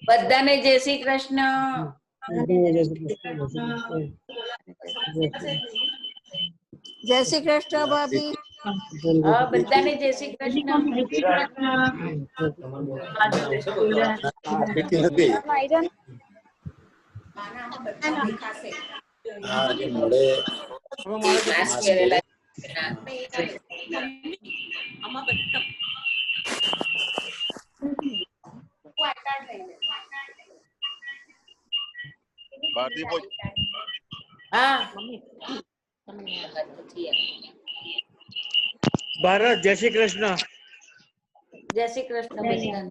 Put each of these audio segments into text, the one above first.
બધાને જય શ્રી કૃષ્ણ. જય શ્રી કૃષ્ણ ભાભી. હા, બધાને જય શ્રી કૃષ્ણ. માસ્ક પહેરેલા. હા ભારત જય શ્રી કૃષ્ણ. જય શ્રી કૃષ્ણ બધાને.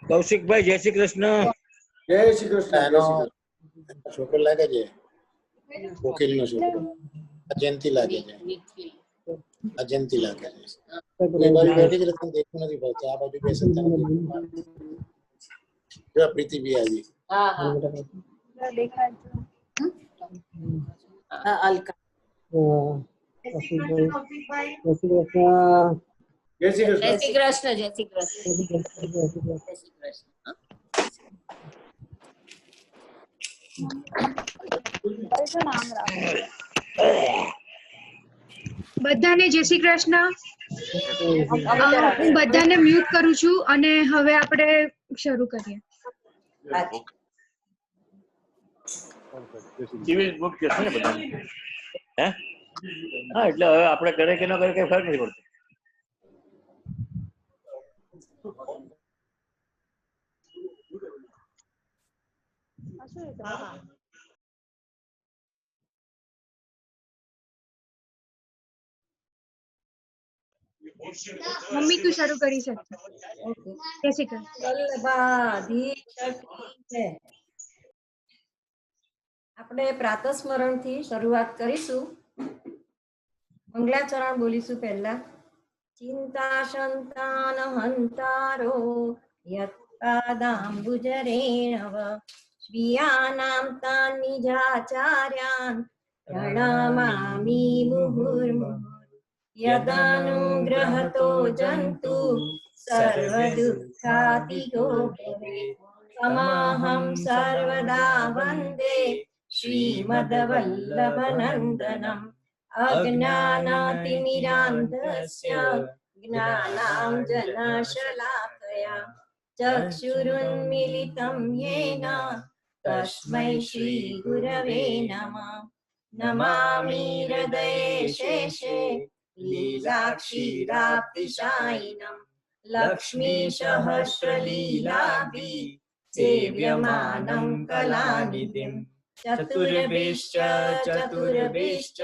કૌશિકભાઈ જય શ્રી કૃષ્ણ. જય શ્રી કૃષ્ણ. છોકરો લાગે છે, વકીલ નો છોકરો અજંતી લાગે છે. અજંતી લાગે છે. એ બાજુ બેઠી જ રતન દેખતું નથી ભાવતું. આ બાજુ બેસે જો પ્રીતિ બી આવી. હા હા હા અલકા. જય શ્રી જય શ્રી કૃષ્ણ. જય શ્રી કૃષ્ણ. જય શ્રી કૃષ્ણ. બધાને જય શ્રી કૃષ્ણ. હું બધાને મ્યુટ કરું છું અને હવે આપણે શરૂ કરીએ. હા, એટલે હવે આપણે કરે કે ન કરે કઈ ફરક નથી પડતો. મમ્મી તું શરૂ કરી શકશે. જય શ્રી કૃષ્ણ. આપણે પ્રાતસ્મરણ થી શરૂઆત કરીશું. મંગલાચરણ બોલીશું પહેલા. ચિંતા સંતાન હંતારો યત્પાદાંબુજરેણવ સ્વીયાનાં તાન નિજાચાર્યાન પ્રણમામિ મુહુર્મુહુઃ યદાનુગ્રહતો જંતુ સર્વદુઃખાતિગો ભવેत् તમહં સર્વદા વંદે શ્રીમદ્વલ્લભનંદનમ અજ્ઞાનાતિમિરાન્ધસ્ય જ્ઞાનાંજનશલાકયા ચક્ષુરુન્મિલિतं યેન તસ્मै શ્રીગુરવે નમઃ. નમામિ હૃદયે શેષે લીલાક્ષીરાપ્તિશાયિનम् લક્ષ્મીસહસ્રલીલાભિ સેવ્યમાनं કલાનિધિં ચતુર્ભિશ્ચ ચતુર્ભિશ્ચ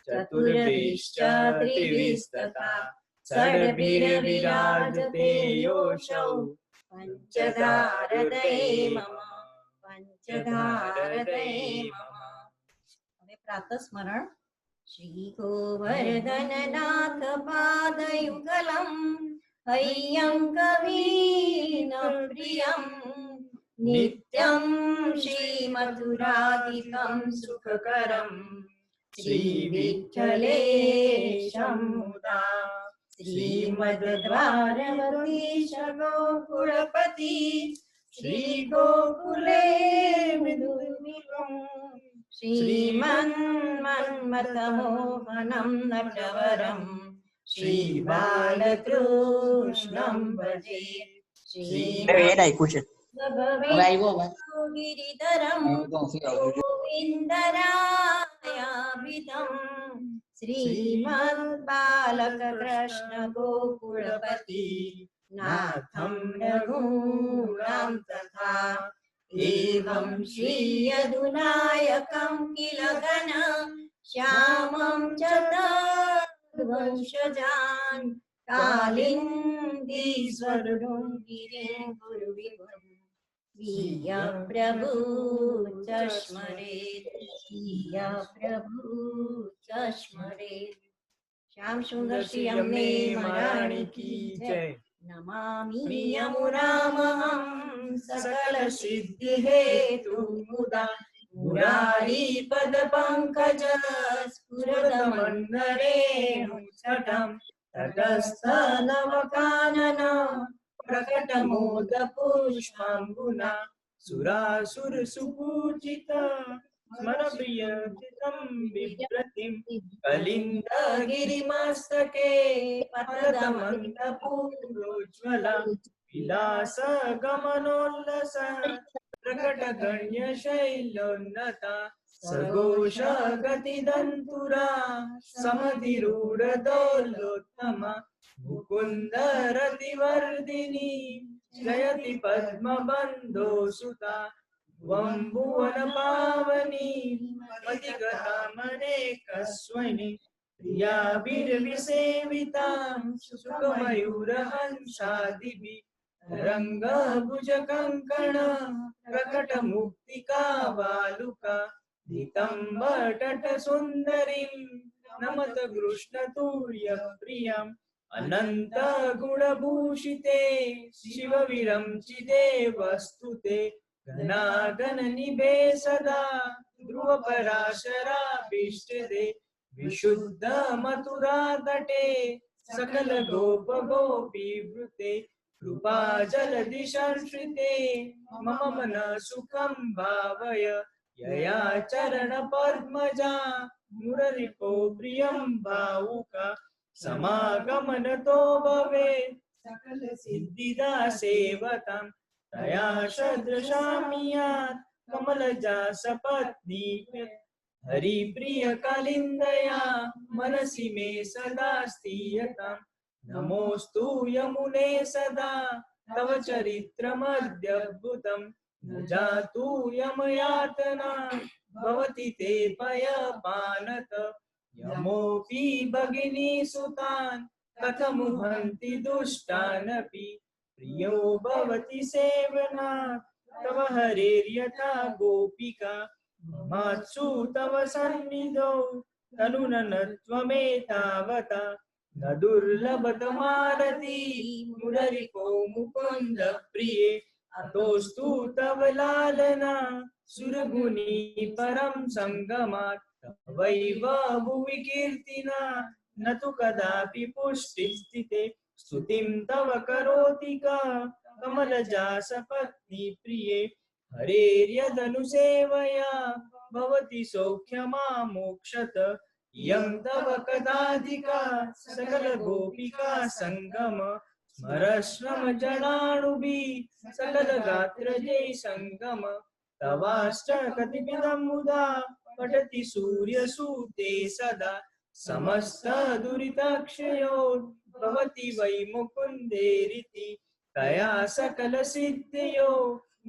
ચતુર્ભિશ્ચ ત્રિભિस्तथा ષડભિર્વિરાજતે યોષૌ પંચધારદયે મમ પંચધારદયે મમ. હવે પ્રાતસ્મરણ. શ્રી ગોવર્ધનનાથ પાદયુગલમ હૈયં કવીન પ્રિયમ નિત્યં શ્રીમધુરાધિકં સુખકરમ શ્રીવિઠ્ઠલેશં મુદા શ્રીમદ્વારવતીશ ગોકુળપતિ શ્રી ગોકુલે મૃદુમિવં શ્રીમન્મન્મથમોહनं નટવરં શ્રી બાલકૃષ્ણં ભજે ગિરિધરં ગોવિંદરાયાભિધં શ્રીમદ્બાલકૃષ્ણ ગોકુળપતિ નાથં રઘૂણાં તથા એવં શ્રી યદુનાયકં કિલ ઘન શ્યામં ચ તદ્વંશજાન કાલિંદીશ્વરં ગિરિં ગુરુવિભું પ્રિય પ્રભુ ચશ્મરેત પ્રિય પ્રભુ ચશ્મરેત. શ્યામ સુંદર શ્રી અમને મહારાણી કી જય. નમામિ યમુનામહં સકલ સિદ્ધિ હેતુ મુદા મુરારી પદ પંકજ સ્ફુરદમંદરેણુ છટમ તટસ્થ નવકાનન પ્રકટ મોદ પુષ્પાંબુના સુરાસુર સુપૂજિત સ્મર પ્રિય ચિતમ બિભ્રતિમ કલિંદ ગિરિમસ્તકે પતદમંત પૂરોજ્વલા વિલાસ ગમનોલ્લસ પ્રકટ ગણ્ય શૈલોન્નતા સઘોષ ગતિ દંતુરા સમધિરૂઢ દોલોત્તમા મુકુંદ રતિવર્ધિની જયતિ પદ્મ બંધો સુતા ભુવન પાવની મતિગતા મને કસ્વની પ્રિયાભિર્વિસેવિતા સુખમયુર હંસાદિભિ રંગ ભુજ કંકણ પ્રકટ મુક્તિકા વાલુકા નિતંબટટ સુંદરીમ નમત કૃષ્ણ તુર્ય પ્રિયમ અનંત ગુણભૂષિતે શિવ વિરંચિતે વસ્તુતે ઘનાગન નિભે સદા ધ્રુવ પરાશરાભીષ્ટદે વિશુદ્ધ મથુરા તટે સકલ ગોપ ગોપી વૃતે કૃપા જલધિ સંશ્રિતે મમ મન સુખમ ભાવય યયા ચરણ પદ્મજા મુરરિપો પ્રિયમ ભાવુકા સમાગમનતો ભવે સકલ સિદ્ધિદા સેવતામ તયા સદૃશામિયાત કમલજા સપત્ની હરિપ્રિય કાલિંદયા મનસી મે સદા સ્થીયતામ નમોસ્તુ યમુને સદા તવ ચરિત્રમદ્યદ્ભુતમ ન જાતુ યમયાતના ભવતિ તે પયપાનત યમોપી ભગિની સુતાન કથમુહંતિ દુષ્ટાનપી પ્રિયો ભવતિ સેવના તવ હરેર્યથા ગોપિકા માત્સુ તવ સન્નિધો તનુનનત્વમેતાવતા ન દુર્લભતમારતી મુરરિપો મુકુંદ પ્રિયે અતોસ્તુ તવ લાલના સુરગુની પરમ સંગમાત વૈવ ભુવિ કીર્તિના ન તુ કદાપि પુષ્ટિ સ્થિતે સ્તુતિમ તવ કરોતિ કા કમલજા સપત્ની પ્રિયે હરેર્યદનુસેવયા ભવતિ સૌખ્યમા મોક્ષત યં તવ કદાધિકા સકલ ગોપિકા સંગમ સ્મરશ્રમ જનાણુભી સકલ ગાત્ર જય સંગમ તવાષ્ટ કતિપિદં મુદા પઠતિ સૂર્ય સૂતે સદા સમસ્ત દુરિતાક્ષયો ભવતિ વૈ મુકુંદે રીતિ તયા સકલ સિદ્ધયો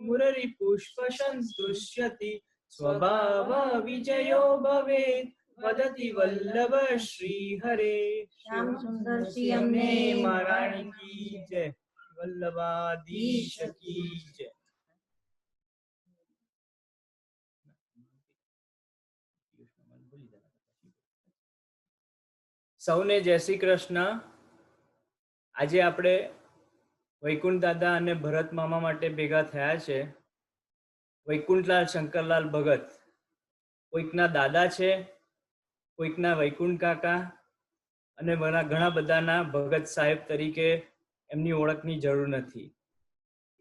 મુરરી પુષ્પ સંતુષ્યતિ સ્વભાવ વિજયો ભવેત વદતિ વલ્લભ શ્રી હરે. શ્યામ સુંદર શ્રી અમને અમને મહારાણી કી જય, વલ્લભાધીશ કી જય. સૌને જય શ્રી કૃષ્ણ. આજે આપણે વૈકુંઠ દાદા અને ભરત મામા માટે ભેગા થયા છે. વૈકુંઠલાલ શંકરલાલ ભગત કોઈકના દાદા છે, કોઈકના વૈકુંઠ કાકા અને ઘણા બધાના ભગત સાહેબ તરીકે એમની ઓળખની જરૂર નથી.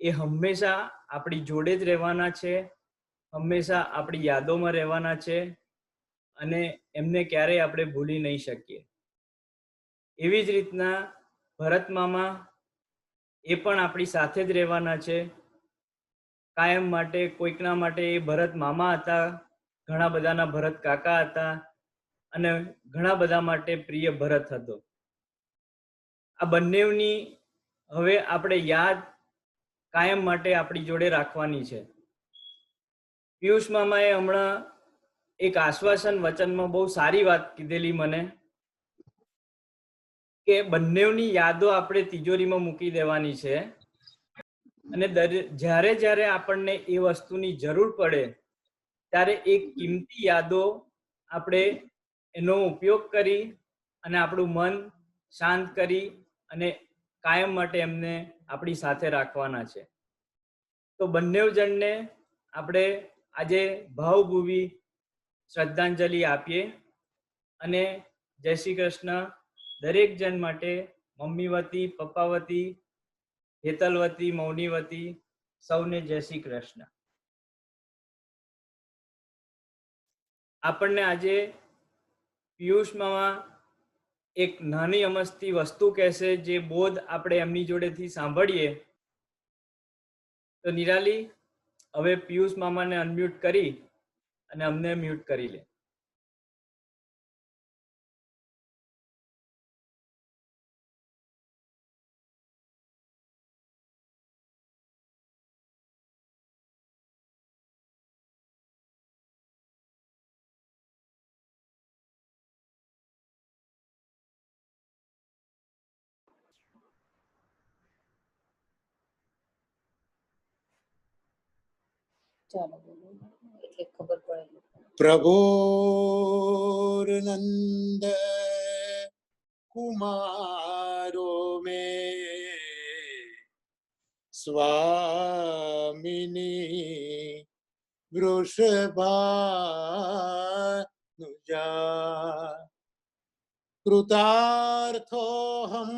એ હંમેશા આપણી જોડે જ રહેવાના છે, હંમેશા આપણી યાદોમાં રહેવાના છે અને એમને ક્યારેય આપણે ભૂલી નહીં શકીએ. એવી જ રીતના ભરત મામા એ પણ આપણી સાથે જ રહેવાના છે કાયમ માટે. કોઈકના માટે એ ભરત મામા હતા, ઘણા બધાના ભરત કાકા હતા અને ઘણા બધા માટે પ્રિય ભરત હતો. આ બંનેની હવે આપણે યાદ કાયમ માટે આપણી જોડે રાખવાની છે. પિયુષ મામાએ હમણાં એક આશ્વાસન વચનમાં બહુ સારી વાત કીધેલી મને, કે બંનેની યાદો આપણે તિજોરીમાં મૂકી દેવાની છે અને જ્યારે જ્યારે આપણને એ વસ્તુની જરૂર પડે ત્યારે એ કિંમતી યાદો આપણે એનો ઉપયોગ કરી અને આપણું મન શાંત કરી અને કાયમ માટે એમને આપણી સાથે રાખવાના છે. તો બંને જણને આપણે આજે ભાવભૂવી શ્રદ્ધાંજલિ આપીએ અને જય શ્રી કૃષ્ણ દરેક જણ માટે, મમ્મી વતી, પપ્પા વતી, હેતલ વતી, મૌની વતી સૌને જય શ્રી કૃષ્ણ. આપણને આજે પિયુષ મામા એક નાની અમસ્તી વસ્તુ કહેશે, જે બોધ આપણે એમની જોડેથી સાંભળીએ. તો નિરાલી, હવે પિયુષ મામાને અનમ્યુટ કરી અને અમને મ્યુટ કરી લે. ચાલો બોલો એટલે ખબર પડે. પ્રભુર્નંદ કુમારો મે સ્વામિની વૃષભાનુજા કૃતાર્થોહમ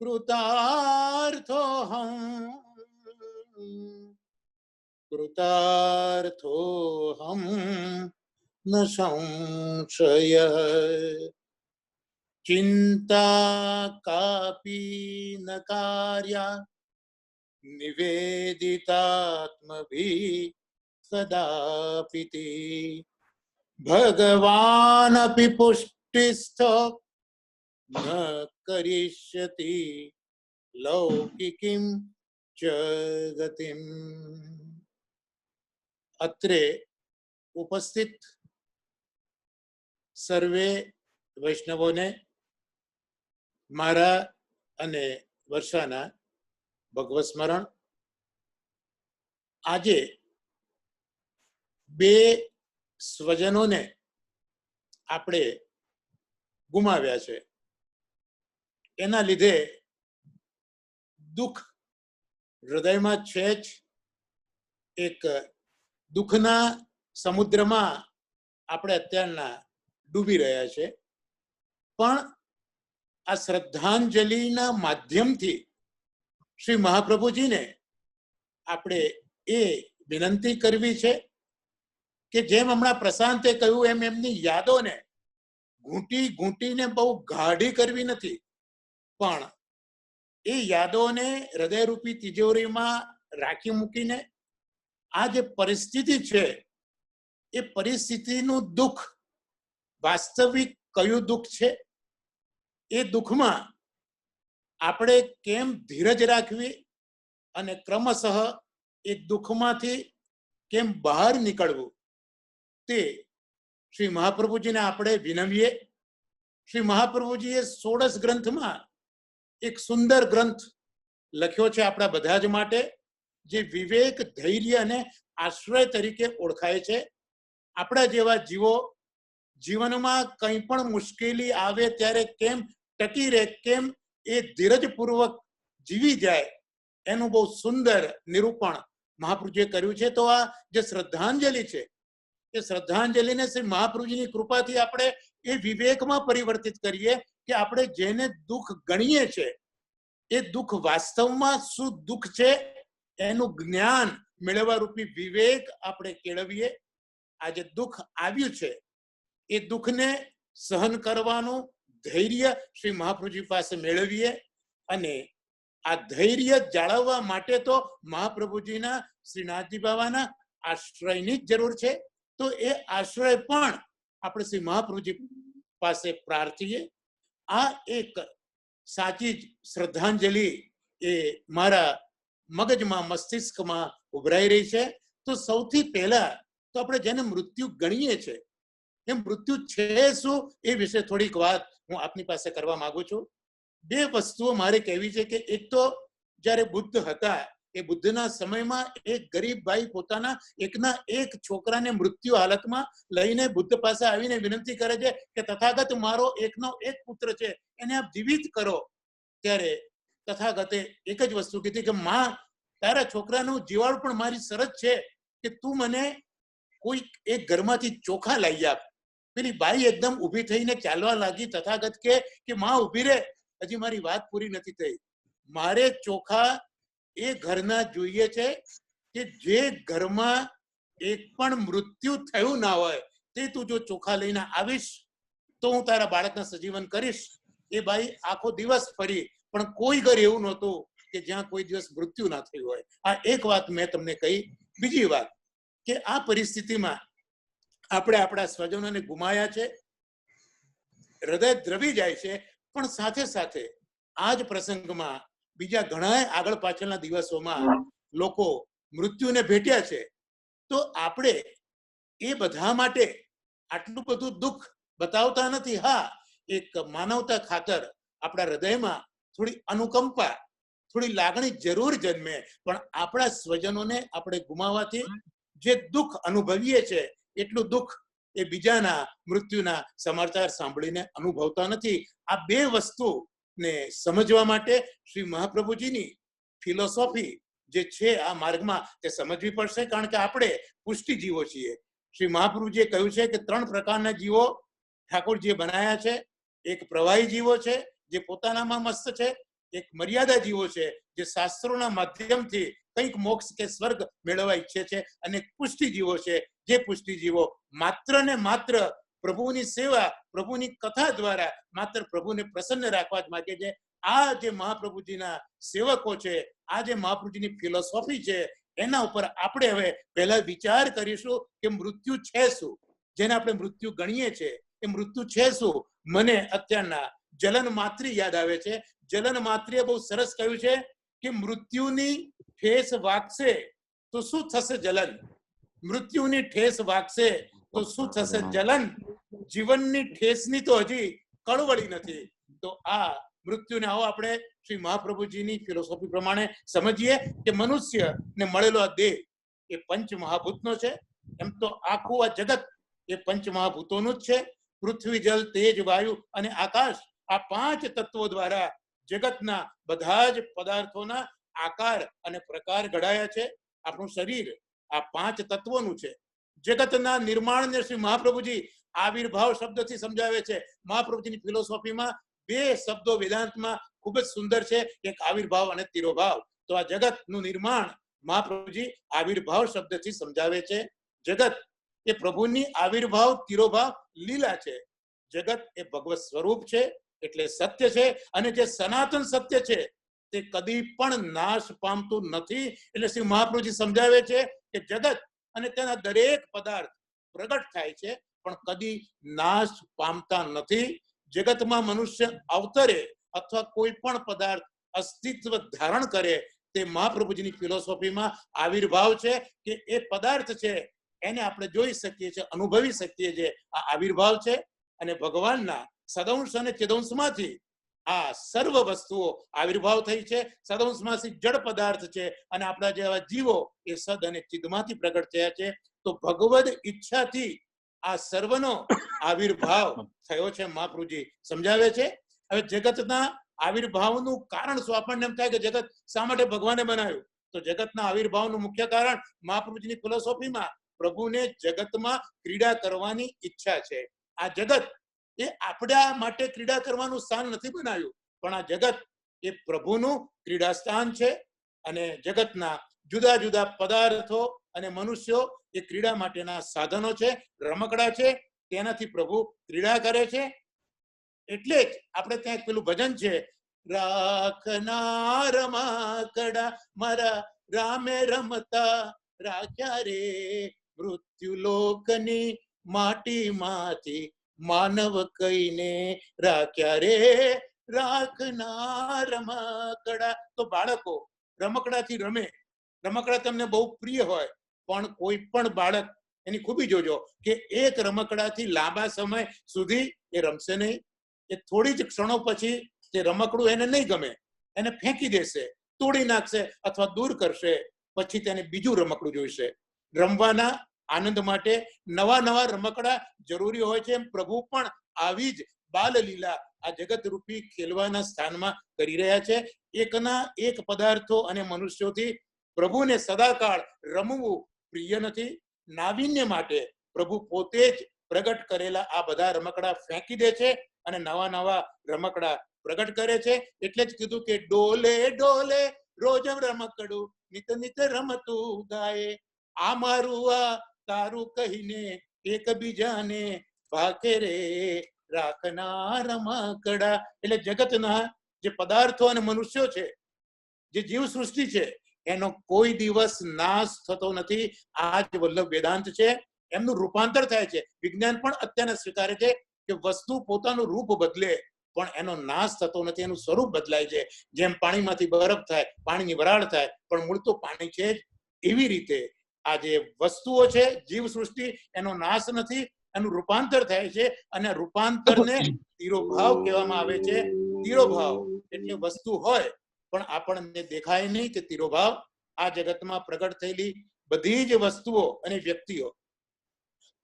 કૃતાર્થોહમ ન સંશયઃ ચિંતા કાપી ન કાર્યા નિવેદિતાત્મભિ સદાપિ ભગવાનપિ પુષ્ટિસ્થો ન કરિષ્યતિ લૌકિકીમ ચ ગતિમ. અત્રે ઉપસ્થિત સર્વે વૈષ્ણવોને મારા અને વર્ષાના ભગવત સ્મરણ. આજે બે સ્વજનોને આપણે ગુમાવ્યા છે. એના લીધે દુઃખ હૃદયમાં છે જ. એક દુઃખના સમુદ્રમાં આપણે અત્યારના ડૂબી રહ્યા છે. પણ આ શ્રદ્ધાંજલિના માધ્યમથી શ્રી મહાપ્રભુજીને આપણે એ વિનંતી કરવી છે કે જેમ હમણાં પ્રશાંતે કહ્યું એમ એમની યાદોને ઘૂંટીને બહુ ગાઢી કરવી નથી, પણ એ યાદોને હૃદયરૂપી તિજોરીમાં રાખી મૂકીને આ જે પરિસ્થિતિ છે એ પરિસ્થિતિનું દુઃખ વાસ્તવિક કયું દુઃખ છે, એ દુઃખમાં આપણે કેમ ધીરજ રાખવી અને ક્રમશઃ એ દુઃખમાંથી કેમ બહાર નીકળવું, તે શ્રી મહાપ્રભુજીને આપણે વિનવીએ. શ્રી મહાપ્રભુજીએ 16 ગ્રંથમાં એક સુંદર ગ્રંથ લખ્યો છે આપણા બધા જ માટે, જે વિવેક, ધૈર્ય અને આશ્રય તરીકે ઓળખાય છે. આપણા જેવા જીવો જીવનમાં કંઈ પણ મુશ્કેલી આવે ત્યારે કેમ ટકી રહે, કેમ એ ધીરજપૂર્વક જીવી જાય, એનું બહુ સુંદર નિરૂપણ મહાપ્રભુજીએ કર્યું છે. તો આ જે શ્રદ્ધાંજલિ છે એ શ્રદ્ધાંજલિને શ્રી મહાપ્રભુજીની કૃપાથી આપણે એ વિવેકમાં પરિવર્તિત કરીએ કે આપણે જેને દુઃખ ગણીએ છે એ દુઃખ વાસ્તવમાં શું દુઃખ છે એનું જ્ઞાન મેળવવા રૂપી વિવેક આપણે કેળવીએ. આજે દુઃખ આવ્યું છે એ દુઃખને સહન કરવાનું ધૈર્ય શ્રી મહાપ્રભુજી પાસે મેળવીએ. અને આ ધૈર્ય જાળવવા માટે તો મહાપ્રભુજીના શ્રીનાથજી બાબાના આશ્રયની જ જરૂર છે. તો એ આશ્રય પણ આપણે શ્રી મહાપ્રભુજી પાસે પ્રાર્થીએ. આ એક સાચી જ શ્રદ્ધાંજલિ એ મારા મગજમાં, મસ્તિષ્કમાં ઉભરાઈ રહી છે. તો સૌથી પહેલા તો આપણે જેને મૃત્યુ ગણીએ છીએ એ મૃત્યુ છે શું એ વિશે થોડીક વાત હું આપની પાસે કરવા માંગુ છું. બે વસ્તુઓ મારે કહેવી છે કે એક તો જ્યારે બુદ્ધ હતા એ બુદ્ધના સમયમાં એક ગરીબ ભાઈ પોતાના એકના એક છોકરાને મૃત્યુ હાલતમાં લઈને બુદ્ધ પાસે આવીને વિનંતી કરે છે કે તથાગત, મારો એકનો એક પુત્ર છે, એને આપ જીવિત કરો. ત્યારે તથાગતે એક જ વસ્તુ કીધી કે માં, તારા છોકરાનું જીવાડું પણ મારી શરત છે કે તું મને કોઈ એક ઘરમાંથી ચોખા લાવી આપ. પેલી બાઈ એકદમ ઊભી થઈને ચાલવા લાગી. તથાગત કે માં ઊભી રે, હજી મારી વાત પૂરી નથી થઈ. મારે ચોખા એ ઘરના જોઈએ છે કે જે ઘરમાં એક પણ મૃત્યુ થયું ના હોય, તે તું જો ચોખા લઈને આવીશ તો હું તારા બાળકને સજીવન કરીશ. એ બાઈ આખો દિવસ ફરી, પણ કોઈ ઘર એવું નહોતું કે જ્યાં કોઈ દિવસ મૃત્યુ ના થયું હોય. આ એક વાત મેં તમને કહી. બીજી વાત કે આ પરિસ્થિતિમાં આપણે આપણા સ્વજનોને ગુમાયા છે, હૃદય દ્રવી જાય છે, પણ સાથે સાથે આ જ પ્રસંગમાં બીજા ઘણા આગળ પાછળના દિવસોમાં લોકો મૃત્યુને ભેટ્યા છે. તો આપણે એ બધા માટે આટલું બધું દુઃખ બતાવતા નથી. હા, એક માનવતા ખાતર આપણા હૃદયમાં થોડી અનુકંપા, થોડી લાગણી જરૂર જન્મે, પણ આપણા સ્વજનોને આપણે ગુમાવવાથી જે દુઃખ અનુભવીએ છે એટલું દુઃખ એ બીજાના મૃત્યુના સમાચાર સાંભળીને અનુભવતા નથી. આ બે વસ્તુને સમજવા માટે શ્રી મહાપ્રભુજીની ફિલોસોફી જે છે આ માર્ગમાં તે સમજવી પડશે, કારણ કે આપણે પુષ્ટિ જીવો છીએ. શ્રી મહાપ્રભુજીએ કહ્યું છે કે 3 પ્રકારના જીવો ઠાકોરજીએ બનાયા છે. એક પ્રવાહી જીવો છે જે પોતાનામાં મસ્ત છે, એક મર્યાદા જીવો છે જે શાસ્ત્રોના માધ્યમથી કંઈક મોક્ષ કે સ્વર્ગ મેળવવા ઈચ્છે છે, અને પુષ્ટિ જીવો છે જે પુષ્ટિ જીવો માત્ર ને માત્ર પ્રભુની સેવા, પ્રભુની કથા દ્વારા માત્ર પ્રભુને પ્રસન્ન રાખવા જ માંગે છે. આ જે મહાપ્રભુજીના સેવકો છે, આ જે મહાપ્રભુજીની ફિલોસોફી છે, એના ઉપર આપણે હવે પહેલા વિચાર કરીશું કે મૃત્યુ છે શું, જેને આપણે મૃત્યુ ગણીએ છીએ એ મૃત્યુ છે શું. મને અત્યારના જલન માત્રી યાદ આવે છે. જલન માત્રીએ બહુ સરસ કહ્યું છે કે મૃત્યુની ઠેસ વાગશે તો શું થશે જલન, મૃત્યુની ઠેસ વાગશે તો શું થશે જલન, જીવનની ઠેસની તો હજી કળવળી નથી. તો આ મૃત્યુને આવો આપણે શ્રી મહાપ્રભુજીની ફિલોસોફી પ્રમાણે સમજીએ કે મનુષ્યને મળેલો આ દેહ એ પંચ મહાભૂતનો છે. એમ તો આખું આ જગત એ પંચ મહાભૂતોનું જ છે. પૃથ્વી, જલ, તેજ, વાયુ અને આકાશ, આ 5 તત્વો દ્વારા જગતના બધા જ પદાર્થોના આકાર અને પ્રકાર ઘડાયા છે. આપણું શરીર આ 5 તત્વોનું છે. જગતના નિર્માણને શ્રી મહાપ્રભુજી આવિર્ભાવ શબ્દથી સમજાવે છે. મહાપ્રભુજીની ફિલોસોફીમાં 2 શબ્દો વેદાંતમાં ખૂબ જ સુંદર છે, એક આવિર્ભાવ અને તિરોભાવ. તો આ જગતનું નિર્માણ મહાપ્રભુજી આવિર્ભાવ શબ્દથી સમજાવે છે. જગત એ પ્રભુની આવિર્ભાવ તિરોભાવ લીલા છે. જગત એ ભગવત સ્વરૂપ છે, એટલે સત્ય છે, અને જે સનાતન સત્ય છે તે કદી પણ નાશ પામતું નથી. એટલે શ્રી મહાપ્રભુજી સમજાવે છે કે જગત અને તેના દરેક પદાર્થ પ્રગટ થાય છે પણ કદી નાશ પામતા નથી. જગતમાં મનુષ્ય અવતરે અથવા કોઈ પણ પદાર્થ અસ્તિત્વ ધારણ કરે તે મહાપ્રભુજીની ફિલોસોફીમાં આવિર્ભાવ છે કે એ પદાર્થ છે એને આપણે જોઈ શકીએ છીએ, અનુભવી શકીએ છીએ. આ આવિર્ભાવ છે. અને ભગવાનના સદંશ અને ચિદંશમાંથી આ સર્વ વસ્તુઓ આવિર્ભાવ થઈ છે. સદંશમાંથી જડ પદાર્થ છે અને આપણા જેવા જીવો એ સદ અને ચિદમાંથી પ્રગટ થયા છે. તો ભગવદ ઈચ્છાથી આ સર્વનો આવિર્ભાવ થયો છે, મહાપ્રભુજી સમજાવે છે. હવે જગતના આવિર્ભાવનું કારણ શું? આપણને એમ થાય કે જગત શા માટે ભગવાને બનાવ્યું? તો જગતના આવિર્ભાવનું મુખ્ય કારણ મહાપ્રભુજીની ફિલોસોફીમાં પ્રભુને જગતમાં ક્રીડા કરવાની ઈચ્છા છે. આ જગત એ આપણા માટે ક્રીડા કરવાનું સ્થાન નથી બનાવ્યું, પણ આ જગત એ પ્રભુનું ક્રીડા સ્થાન છે. અને જગતના જુદા જુદા પદાર્થો અને મનુષ્યો એ ક્રીડા માટેના સાધનો છે, રમકડા છે. તેનાથી પ્રભુ ક્રીડા કરે છે. એટલે જ આપણે ત્યાં એક પેલું ભજન છે, રાખના રમકડા મારા રામે રમતા રાખ્યા રે, મૃત્યુ લોકની માટીમાંથી માનવ કઈને રાખ્યા રે, રાખના રમકડા. તો બાળકો રમકડાથી રમે. રમકડા તમને બહુ પ્રિય હોય, પણ કોઈ પણ બાળક એની ખૂબી જોજો કે એક રમકડાથી લાંબા સમય સુધી એ રમશે નહીં. એ થોડી જ ક્ષણો પછી તે રમકડું એને નહીં ગમે, એને ફેંકી દેશે, તોડી નાખશે અથવા દૂર કરશે. પછી તેને બીજું રમકડું જોઈશે. રમવાના આનંદ માટે નવા નવા રમકડા જરૂરી હોય છે. એમ પ્રભુ પણ આવી જ બાલ લીલા આ જગત રૂપી ખેલવાના સ્થાનમાં કરી રહ્યા છે. એકના એક પદાર્થો અને મનુષ્યોથી પ્રભુને સદાકાળ રમવું પ્રિય નથી. નાવીન્ય માટે પ્રભુ પોતે જ પ્રગટ કરેલા આ બધા રમકડા ફેંકી દે છે અને નવા નવા રમકડા પ્રગટ કરે છે. એટલે જ કીધું કે ડોલે ડોલે રોજ રમકડું નિત નિત રમતું ગાય, આ મારું આ તારું કહીને એકબીજાને ભાકે રે રાખના રમકડા. એટલે જગતના જે પદાર્થો અને મનુષ્યો છે, જે જીવ સૃષ્ટિ છે, એનો કોઈ દિવસ નાશ થતો નથી. આ જ વલ્લભ વેદાંત છે. એમનું રૂપાંતર થાય છે. વિજ્ઞાન પણ અત્યારે સ્વીકારે છે કે વસ્તુ પોતાનું રૂપ બદલે પણ એનો નાશ થતો નથી, એનું સ્વરૂપ બદલાય છે. જેમ પાણીમાંથી બરફ થાય, પાણીની વરાળ થાય, પણ મૂળ તો પાણી છે જ. એવી રીતે આ જે વસ્તુઓ છે, જીવ સૃષ્ટિ, એનો નાશ નથી, એનું રૂપાંતર થાય છે. અને રૂપાંતરને તિરોભાવ કહેવામાં આવે છે. તિરોભાવ એટલે વસ્તુ હોય પણ આપણને દેખાય નહીં કે તિરોભાવ. આ જગતમાં પ્રગટ થયેલી બધી જ વસ્તુઓ અને વ્યક્તિઓ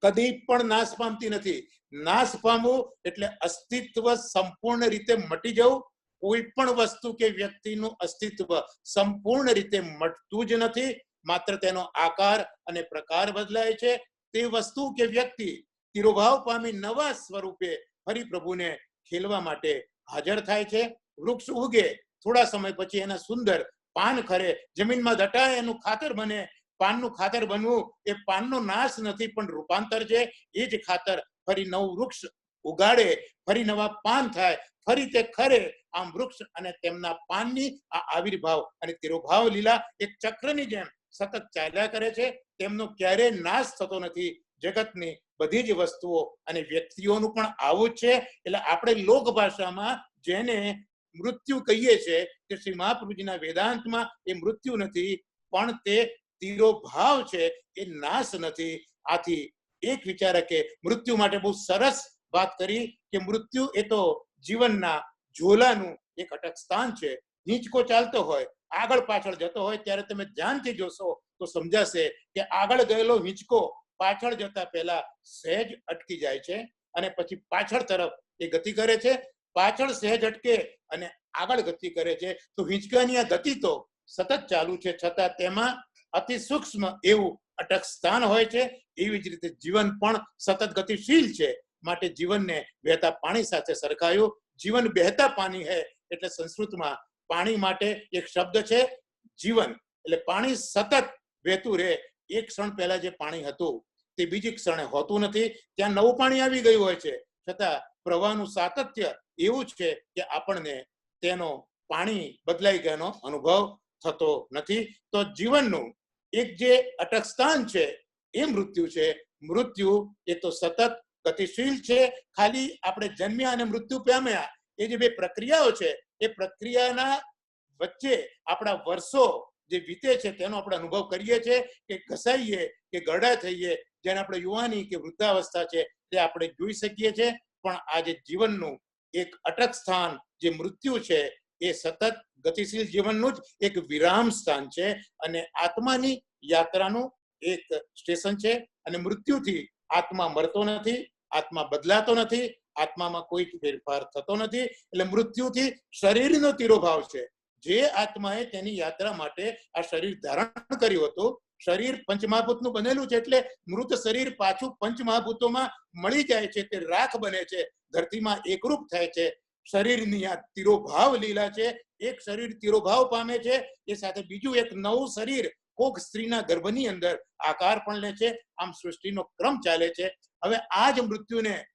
કદી પણ નાશ પામતી નથી. નાશ પામવું એટલે અસ્તિત્વ સંપૂર્ણ રીતે મટી જવું. કોઈ પણ વસ્તુ કે વ્યક્તિનું અસ્તિત્વ સંપૂર્ણ રીતે મટતું જ નથી, માત્ર તેનો આકાર અને પ્રકાર બદલાય છે. તે વસ્તુ કે વ્યક્તિ તિરોભાવ પામી નવા સ્વરૂપે ફરી પ્રભુને ખેલવા માટે હાજર થાય છે. વૃક્ષ ઉગે, થોડા સમય પછી એના સુંદર પાન ખરે, જમીનમાં દટાય, એનું ખાતર બને. પાનનું ખાતર બનવું એ પાનનો નાશ નથી પણ રૂપાંતર છે. એ જ ખાતર ફરી નવું વૃક્ષ ઉગાડે, ફરી નવા પાન થાય, ફરી તે ખરે. આમ વૃક્ષ અને તેમના પાનની આ આવિર્ભાવ અને તિરોભાવ લીલા એક ચક્રની જેમ સતત ચાલ્યા કરે છે. તેમનો ક્યારેય નાશ થતો નથી. જગતની બધી જ વસ્તુઓ અને વ્યક્તિઓનું પણ આવું જ છે. એટલે આપણે લોક ભાષામાં જેને મૃત્યુ કહીએ છીએ કે શ્રી મહાપ્રભુજીના વેદાંતમાં એ મૃત્યુ નથી પણ તે તિરોભાવ છે, એ નાશ નથી. આથી એક વિચારકે મૃત્યુ માટે બહુ સરસ વાત કરી કે મૃત્યુ એ તો જીવનના ઝોલાનું એક અટક સ્થાન છે. હિંચકો ચાલતો હોય, આગળ પાછળ જતો હોય, ત્યારે તમે ધ્યાનથી જોશો તો સમજાશે કે આગળ ગયેલો હિંચકો પાછળ જતા પહેલા સહેજ અટકી જાય છે અને પછી પાછળ તરફ એ ગતિ કરે છે. પાછળ સહેજ અટકે અને આગળ ગતિ કરે છે. તો હિંચકાની આ ગતિ તો સતત ચાલુ છે, છતાં તેમાં અતિ સૂક્ષ્મ એવું અટક સ્થાન હોય છે. એવી જ રીતે જીવન પણ સતત ગતિશીલ છે. માટે જીવનને વહેતા પાણી સાથે સરખાયું. જીવન બહેતા પાણી હૈ એટલે સંસ્કૃતમાં પાણી માટે એક શબ્દ છે જીવન. એટલે પાણી સતત વહેતું રહે. એક ક્ષણ પહેલા જે પાણી હતું તે બીજી ક્ષણે હોતું નથી. ત્યાં નવું પાણી આવી ગયું હોય છે, છતાં પ્રવાહનું સાતત્ય એવું જ છે કે આપણને તેનો પાણી બદલાઈ ગયાનો અનુભવ થતો નથી. તો જીવનનું એક જે અટક સ્થાન છે એ મૃત્યુ છે. મૃત્યુ એ તો સતત ગતિશીલ છે. ખાલી આપણે જન્મ્યા અને મૃત્યુ પામ્યા એ જે બે પ્રક્રિયાઓ છે, એ પ્રક્રિયાના વચ્ચે આપણા વર્ષો જે વીતે છે તેનો આપણે અનુભવ કરીએ છીએ કે ઘસાઈએ કે ગરડા થઈએ. જેને આપણે યુવાની કે વૃદ્ધાવસ્થા છે તે આપણે જોઈ શકીએ છીએ. પણ આ જે જીવનનું એક અટક સ્થાન જે મૃત્યુ છે એ સતત ગતિશીલ જીવનનું જ એક વિરામ સ્થાન છે અને આત્માની યાત્રાનું એક સ્ટેશન છે. અને મૃત્યુથી આત્મા મરતો નથી, આત્મા બદલાતો નથી, આત્મામાં કોઈ ફેરફાર થતો નથી. એટલે મૃત્યુથી શરીરનો તિરોભાવ છે. જે આત્માએ તેની યાત્રા માટે આ શરીર ધારણ કર્યું હતું, શરીર પંચમહાભૂતનું બનેલું છે, એટલે મૃત શરીર પાછું પંચમહાભૂતોમાં મળી જાય છે, તે રાખ બને છે, ધરતીમાં એકરૂપ થાય છે. શરીરની આ તિરોભાવ લીલા છે. એક શરીર તિરોભાવ પામે છે, એ સાથે બીજું એક નવું શરીર કોક સ્ત્રીના ગર્ભની અંદર આકાર પણ લે છે. આમ સૃષ્ટિનો ક્રમ ચાલે છે. હવે આ જ મૃત્યુને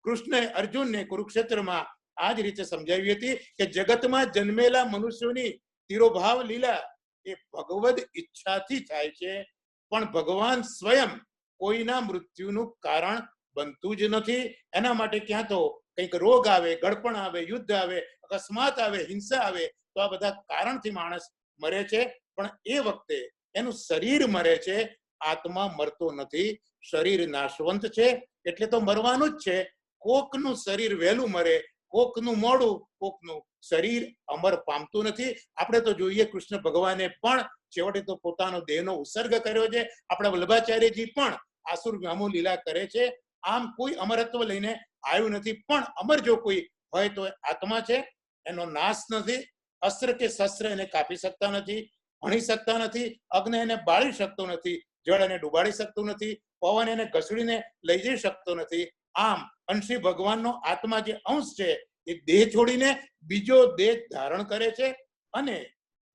કૃષ્ણએ અર્જુનને કુરુક્ષેત્રમાં આ જ રીતે સમજાવી હતી કે જગતમાં જન્મેલા મનુષ્યોની તિરોભાવ લીલા એ ભગવદ ઈચ્છાથી થાય છે, પણ ભગવાન સ્વયં કોઈના મૃત્યુનું કારણ બનતું જ નથી. એના માટે ક્યાં તો કંઈક રોગ આવે, ગળપણ આવે, યુદ્ધ આવે, અકસ્માત આવે, હિંસા આવે, તો આ બધા કારણથી માણસ મરે છે. પણ એ વખતે એનું શરીર મરે છે, આત્મા મરતો નથી. શરીર નાશવંત છે એટલે તો મરવાનું જ છે. કોકનું શરીર વહેલું મરે, કોકનું મોડું, કોકનું શરીર અમર પામતું નથી. આપણે તો જોઈએ કૃષ્ણ ભગવાને પણ છેવટે તો પોતાનો દેહનો ઉત્સર્ગ કર્યો છે. આપણા વલ્લભાચાર્યજી પણ આસુર વ્યામો લીલા કરે છે. આમ કોઈ અમરત્વ લઈને આવ્યું નથી. પણ અમર જો કોઈ હોય તો આત્મા છે, એનો નાશ નથી. અસ્ત્ર કે શસ્ત્ર એને કાપી શકતા નથી, ભણી શકતા નથી, અગ્નિ એને બાળી શકતો નથી. જળ એને ડૂબાડી શકતું નથી, પવન એને ઘસડીને લઈ જઈ શકતો નથી. આમ અંશી ભગવાનનો આત્મા જે અંશ છે એ દેહ છોડીને બીજો દેહ ધારણ કરે છે અને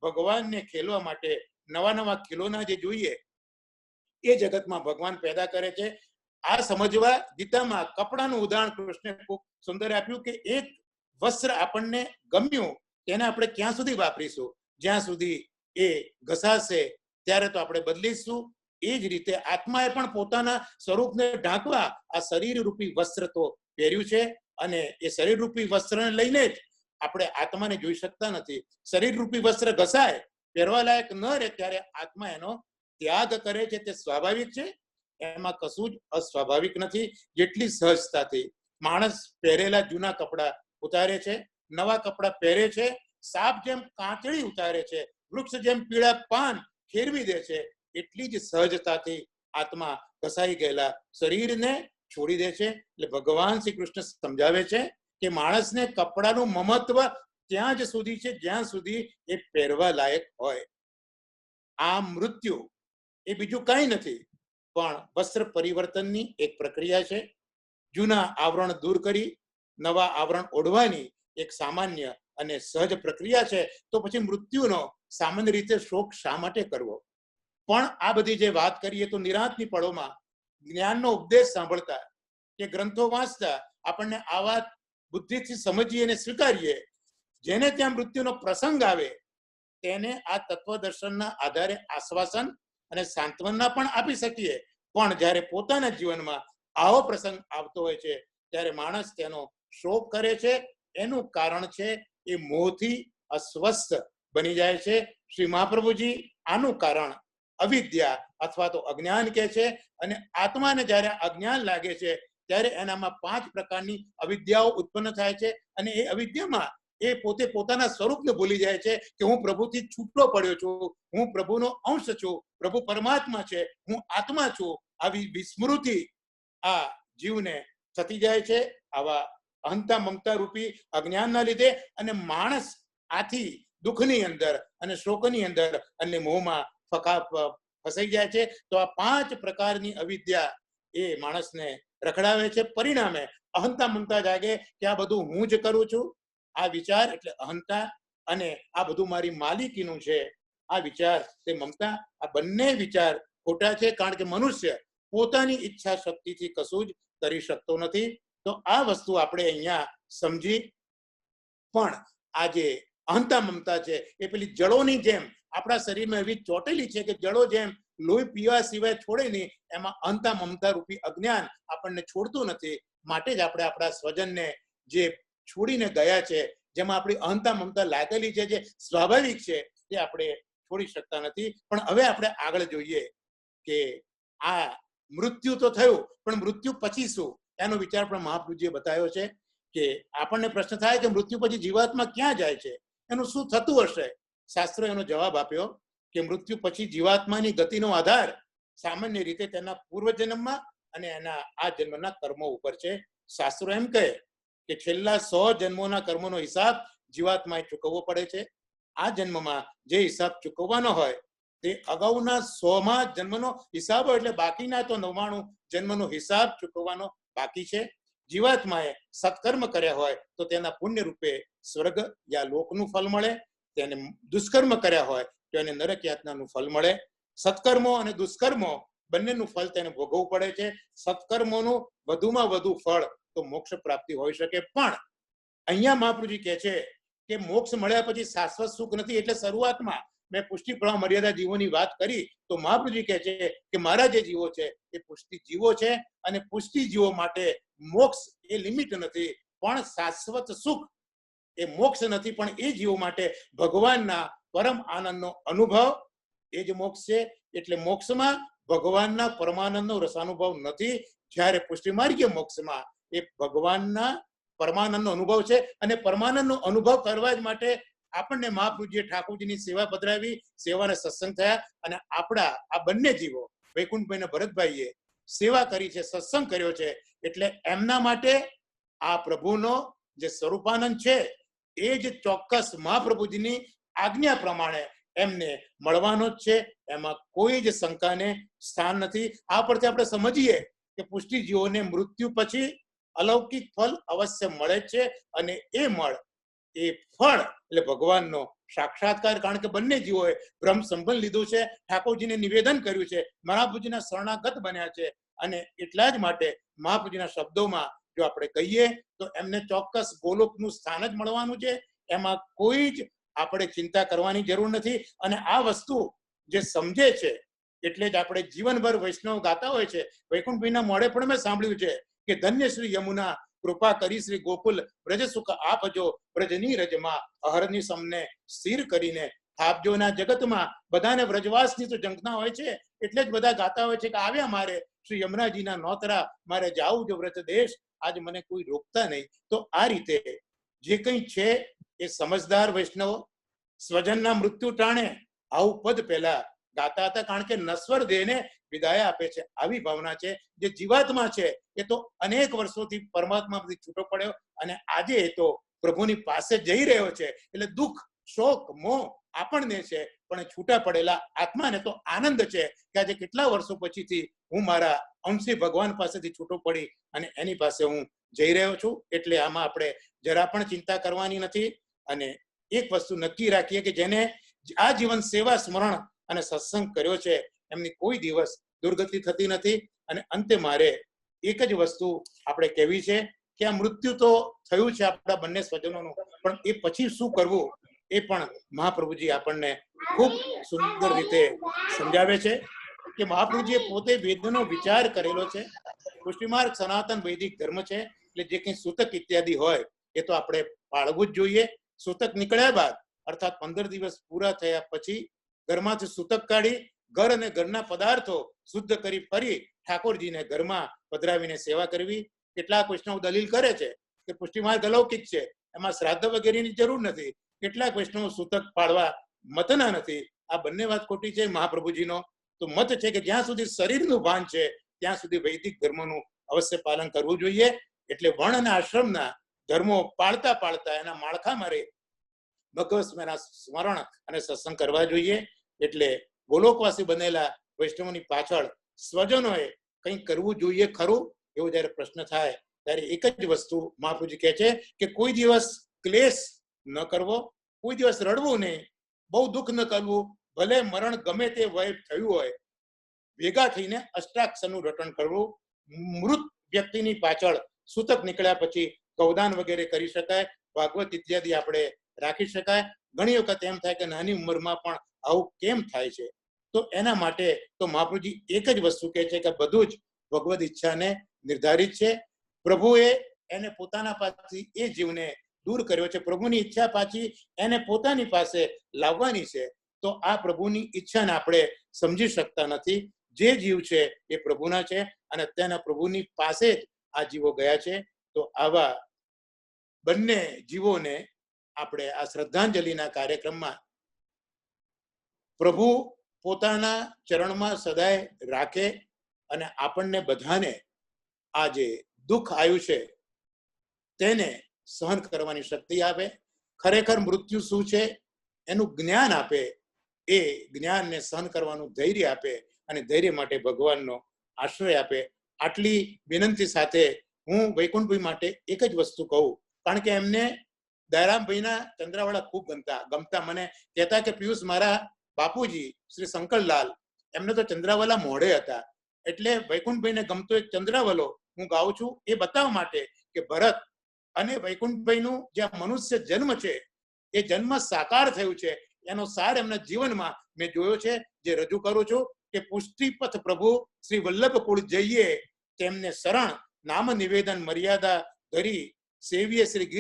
ભગવાનને ખેલવા માટે નવા નવા ખીલોના જે જોઈએ એ જગતમાં ભગવાન પેદા કરે છે. આ સમજવા ગીતામાં કપડાનું ઉદાહરણ કૃષ્ણે ખૂબ સુંદર આપ્યું કે એક વસ્ત્ર આપણને ગમ્યું તેને આપણે ક્યાં સુધી વાપરીશું? જ્યાં સુધી એ ઘસાશે ત્યારે તો આપણે બદલીશું. એ જ રીતે આત્માએ પણ પોતાના સ્વરૂપને ઢાંકવા આ શરીર રૂપી વસ્ત્ર તો પહેર્યું છે અને એ શરીર રૂપી વસ્ત્રને લઈને જ આપણે આત્માને જોઈ શકતા નથી. શરીર રૂપી વસ્ત્ર ઘસાય, પહેરવા લાયક ન રહે ત્યારે આત્મા એનો ત્યાગ કરે છે. તે સ્વાભાવિક છે, એમાં કશું જ અસ્વાભાવિક નથી. જેટલી સહજતાથી માણસ પહેરેલા જૂના કપડા ઉતારે છે, નવા કપડા પહેરે છે, સાપ જેમ કાંતળી ઉતારે છે, વૃક્ષ જેમ પીળા પાન ખેરવી દે છે, એટલી જ સહજતાથી આત્મા ઘસાઈ ગયેલા શરીરને છોડી દે છે. એટલે ભગવાન શ્રી કૃષ્ણ સમજાવે છે કે માણસને કપડાનું મમત્વ ત્યાં જ સુધી છે જ્યાં સુધી એ પહેરવા લાયક હોય. આ મૃત્યુ એ બીજું કઈ નથી પણ વસ્ત્ર પરિવર્તનની એક પ્રક્રિયા છે. જૂના આવરણ દૂર કરી નવા આવરણ ઓઢવાની એક સામાન્ય અને સહજ પ્રક્રિયા છે. તો પછી મૃત્યુનો સામાન્ય રીતે શોક શા માટે કરવો? પણ આ બધી જે વાત કરીએ તો નિરાંતની પળોમાં જ્ઞાનનો ઉપદેશ સાંભળતા કે ગ્રંથો વાંચતા આપણને આ વાત બુદ્ધિથી સમજીએ અને સ્વીકારીએ. જેને ત્યાં મૃત્યુનો પ્રસંગ આવે તેને આ તત્વદર્શનના આધારે આશ્વાસન અને સાંત્વના પણ આપી શકીએ. પણ જ્યારે પોતાના જીવનમાં આવો પ્રસંગ આવતો હોય છે ત્યારે માણસ તેનો શોક કરે છે. એનું કારણ છે એ મોહથી અસ્વસ્થ બની જાય છે. શ્રી મહાપ્રભુજી આનું કારણ અવિદ્યા અથવા તો અજ્ઞાન કહે છે. અને આત્માને જ્યારે અજ્ઞાન લાગે છે ત્યારે એનામાં 5 પ્રકારની અવિદ્યાઓ ઉત્પન્ન થાય છે. અને એ અવિદ્યામાં એ પોતે પોતાના સ્વરૂપને ભૂલી જાય છે કે હું પ્રભુથી છૂટો પડ્યો છું, હું પ્રભુનો અંશ છું, પ્રભુ પરમાત્મા છે, હું આત્મા છું. આવી વિસ્મૃતિ આ જીવને થતી જાય છે આવા અહંતા મમતા રૂપી અજ્ઞાનના લીધે. અને માણસ આથી દુઃખની અંદર અને શોકની અંદર અને મોહમાં ફસાઈ જાય છે. તો આ 5 પ્રકારની અવિદ્યા એ માણસને રખડાવે છે. પરિણામે અહંતા મમતા જાગે કે આ બધું હું જ કરું છું. આ વિચાર એટલે અહંતા અને આ બધું મારી માલિકીનું છે આ વિચાર તે મમતા. આ બંને વિચાર ખોટા છે કારણ કે મનુષ્ય પોતાની ઈચ્છા શક્તિથી કશું જ કરી શકતો નથી. તો આ વસ્તુ આપણે અહીંયા સમજી. પણ આ જે અહંતા મમતા છે એ પેલી જળોની જેમ આપણા શરીરમાં એવી ચોટેલી છે કે જળો જેમ લોહી પીવા સિવાય છોડે નહીં, એમાં અહંતા મમતા રૂપી અજ્ઞાન આપણને છોડતું નથી. માટે જ આપણે આપણા સ્વજનને જે છોડીને ગયા છે, જેમાં આપણી અહંતા મમતા લાગેલી છે, જે સ્વાભાવિક છે, તે આપણે છોડી શકતા નથી. પણ હવે આપણે આગળ જોઈએ કે આ મૃત્યુ તો થયું પણ મૃત્યુ પછી શું એનો વિચાર પણ મહાપ્રભુજીએ બતાવ્યો છે. કે આપણને પ્રશ્ન થાય કે મૃત્યુ પછી જીવાત્મા ક્યાં જાય છે, એનું શું થતું હશે? શાસ્ત્રોએ એનો જવાબ આપ્યો કે મૃત્યુ પછી જીવાત્માની ગતિનો આધાર સામાન્ય રીતે તેના પૂર્વજન્મમાં અને એના આ જન્મના કર્મો ઉપર છે. શાસ્ત્રો એમ કહે કે છેલ્લા 100 જન્મોના કર્મોનો હિસાબ જીવાત્માએ ચૂકવવો પડે છે. આ જન્મમાં જે હિસાબ ચૂકવવાનો હોય તે અગાઉના 100માં જન્મનો હિસાબ હોય, એટલે બાકીના તો 99 જન્મનો હિસાબ ચૂકવવાનો બાકી છે. જીવાત્માએ સત્કર્મ કર્યા હોય તો તેના પુણ્ય રૂપે સ્વર્ગ યા લોકનું ફળ મળે. તેને દુષ્કર્મ કર્યા હોય તો એને નરક યાતનાનું ફળ મળે. સત્કર્મો અને દુષ્કર્મો બંનેનું ફળ તેને ભોગવવું પડે છે. સત્કર્મોનું વધુમાં વધુ ફળ તો મોક્ષ પ્રાપ્તિ હોઈ શકે. પણ અહીંયા મહાપ્રભુજી કહે છે કે મોક્ષ મળ્યા પછી શાશ્વત સુખ નથી. એટલે શરૂઆતમાં મેં પુષ્ટિ પ્રવાહ મર્યાદા જીવોની વાત કરી તો મહાપ્રભુજી કહે છે કે મારા જે જીવો છે એ પુષ્ટિ જીવો છે અને પુષ્ટિ જીવો માટે મોક્ષ એ લિમિટ નથી, પણ શાશ્વત સુખ એ મોક્ષ નથી, પણ એ જીવો માટે ભગવાનના પરમ આનંદનો અનુભવ એ જ મોક્ષ છે. એટલે મોક્ષમાં ભગવાનના પરમાનંદનો રસાનુભવ નથી, જ્યારે પુષ્ટિ માર્ગીય મોક્ષમાં એ ભગવાનના પરમાનંદનો અનુભવ છે. અને પરમાનંદનો અનુભવ કરવા જ માટે આપણને મહાપ્રભુજીએ ઠાકોરજીની સેવા પધરાવી, સેવાના સત્સંગ થયા. અને આપણા આ બંને જીવો વૈકુંઠભાઈ અને ભરતભાઈએ સેવા કરી છે, સત્સંગ કર્યો છે. એટલે એમના માટે આ પ્રભુનો જે સ્વરૂપાનંદ છે એ જ ચોક્કસ મહાપ્રભુજીની આજ્ઞા પ્રમાણે એમને મળવાનો જ છે, એમાં કોઈ જ શંકાને સ્થાન નથી. આ પરથી આપણે સમજીએ કે પુષ્ટિજીવોને મૃત્યુ પછી અલૌકિક ફળ અવશ્ય મળે છે, અને એ ફળ એટલે ભગવાનનો સાક્ષાત્કાર. કારણ કે બંને જીવોએ બ્રહ્મ સંબંધ લીધું છે, ઠાકોરજીને નિવેદન કર્યું છે, મહાપ્રભુજીના શરણાગત બન્યા છે, અને એટલા જ માટે મહાપ્રભુજીના શબ્દોમાં જો આપણે કહીએ તો એમને ચોક્કસ ગોલોકનું સ્થાન જ મળવાનું છે. એમાં કોઈ જ આપણે ચિંતા કરવાની જરૂર નથી. અને આ વસ્તુ જે સમજે છે એટલે જ આપણે જીવનભર વૈષ્ણવ ગાતા હોય છે. વૈકુંઠભાઈના મોઢે પણ મેં સાંભળ્યું છે કે ધન્ય શ્રી યમુના કૃપા કરી શ્રી ગોકુલ બ્રજ સુખ આપજો, બ્રજની રજમાં અહરની સમને સ્થિર કરીને થાપજોના જગતમાં. બધાને વ્રજવાસની તો ઝંખના હોય છે, એટલે જ બધા ગાતા હોય છે કે આવ્યા મારે શ્રી યમુનાજીના નોતરા, મારે જાવું જો વ્રત દેશ, આજ મને કોઈ રોકતા નહીં. તો આ રીતે જે કંઈ છે એ સમજદાર વૈષ્ણવો સ્વજનના મૃત્યુ ટાણે આવું પદ પહેલા ગાતા હતા, કારણ કે નશ્વર દેહને વિદાય આપે છે. આવી ભાવના છે. જે જીવાત્મા છે એ તો અનેક વર્ષોથી પરમાત્માથી છૂટો પડ્યો, અને આજે એ તો પ્રભુની પાસે જઈ રહ્યો છે. એટલે દુઃખ, શોક, મોહ આપણને છે, પણ છૂટા પડેલા આત્માને તો આનંદ છે કે આજે કેટલા વર્ષો પછીથી હું મારા અંશી ભગવાન પાસેથી છૂટો પડી અને એની પાસે હું જઈ રહ્યો છું. એટલે આમાં આપણે જરા પણ ચિંતા કરવાની નથી. અને એક વસ્તુ નક્કી રાખીએ કે જેને આ જીવન સેવા, સ્મરણ અને સત્સંગ કર્યો છે એમની કોઈ દિવસ દુર્ગતિ થતી નથી. અને અંતે મારે એક જ વસ્તુ આપણે કહેવી છે કે આ મૃત્યુ તો થયું છે આપણા બંને સ્વજનોનું, પણ એ પછી શું કરવું એ પણ મહાપ્રભુજી આપણને ખૂબ સુંદર રીતે સમજાવે છે. કે મહાપ્રભુજીએ પોતે વેદનો વિચાર કરેલો છે. પુષ્ટિમાર્ગ સનાતન વૈદિક ધર્મ છે, એટલે જે કંઈ સૂતક ઇત્યાદિ હોય એ તો આપણે પાળવું જ જોઈએ. સૂતક નીકળ્યા બાદ અર્થાત 15 દિવસ પૂરા થયા પછી ઘરમાંથી સૂતક કાઢી ઘર અને ઘરના પદાર્થો શુદ્ધ કરી ફરી ઠાકોરજીને ઘરમાં પધરાવીને સેવા કરવી. કેટલાક વૈષ્ણવ દલીલ કરે છે કે પુષ્ટિમાર્ગ અલૌકિક છે, એમાં શ્રાદ્ધ વગેરેની જરૂર નથી. કેટલાક વૈષ્ણવ સૂતક પાડવા મતના નથી. આ બંને વાત ખોટી છે. મહાપ્રભુજીનો તો મત છે કે જ્યાં સુધી શરીરનું ભાન છે ત્યાં સુધી વૈદિક ધર્મનું અવશ્ય પાલન કરવું જોઈએ. એટલે વર્ણ અને આશ્રમના ધર્મો પાળતા પાળતા એના માળખામાં રહી ભગવત સ્મરણ અને સત્સંગ કરવા જોઈએ. એટલે ગોલોકવાસી બનેલા વૈષ્ણવોની પાછળ સ્વજનોએ કંઈક કરવું જોઈએ ખરું, એવો જયારે પ્રશ્ન થાય ત્યારે એક જ વસ્તુ મહાપ્રભુજી કહે છે કે કોઈ દિવસ ક્લેશ ન કરવો, કોઈ દિવસ રડવું નહીં, બહુ દુઃખ ન કરવું. ભલે મરણ ગમે તે વય થયું હોય, ભેગા થઈને અષ્ટાક્ષરનું રટણ કરવું. મૃત વ્યક્તિની પાછળ સૂતક નીકળ્યા પછી ગૌદાન વગેરે કરી શકાય, ભાગવત ઇત્યાદિ આપણે રાખી શકાય. ઘણી વખત એમ થાય કે નાની ઉંમરમાં પણ આવું કેમ થાય છે? તો એના માટે તો મહાપ્રભુજી એક જ વસ્તુ કહે છે કે બધું જ ભગવદ ઈચ્છાને નિર્ધારિત છે. પ્રભુએ એને પોતાના પાસેથી એ જીવને દૂર કર્યો છે. પ્રભુની ઈચ્છા પાછી એને પોતાની પાસે લાવવાની છે. તો આ પ્રભુની ઈચ્છાને આપણે સમજી શકતા નથી. જે જીવ છે એ પ્રભુના છે, અને અત્યારના પ્રભુની પાસે જ આ જીવો ગયા છે. તો આવા બંને જીવોને આપણે આ શ્રદ્ધાંજલિના કાર્યક્રમમાં પ્રભુ પોતાના ચરણમાં સદાય રાખે અને આપણને બધાને આ જે દુઃખ આવ્યું છે તેને સહન કરવાની શક્તિ આપે. ખરેખર મૃત્યુ શું છે એનું જ્ઞાન આપે, એ જ્ઞાનને સહન કરવાનું ધૈર્ય આપે, અને ધૈર્ય માટે ભગવાનનો આશ્રય આપે. આટલી વિનંતી સાથે હું વૈકુંઠભાઈ માટે એક જ વસ્તુ કહું, કારણ કે એમને દયારામભાઈના ચંદ્રાવાળા ખૂબ ગમતા. મને કહેતા કે પિયુષ, મારા બાપુજી શ્રી શંકરલાલ એમને તો ચંદ્રાવાલા મોઢે હતા, એટલે વૈકુંઠભાઈને ગમતો એક ચંદ્રાવલો હું ગાઉં છું એ બતાવવા માટે કે ભરત અને વૈકુંઠભાઈનું જે મનુષ્ય જન્મ છે એ જન્મ સાકાર થયું છે, એનો સાર એમના જીવનમાં મેં જોયો છે, જે રજૂ કરું છું કે પુષ્ટિપથ પ્રભુ શ્રી વલ્લભ કુળ જઈએ, તેમને શરણ નામ નિવેદન મર્યાદા ધરી સેવ્ય શ્રી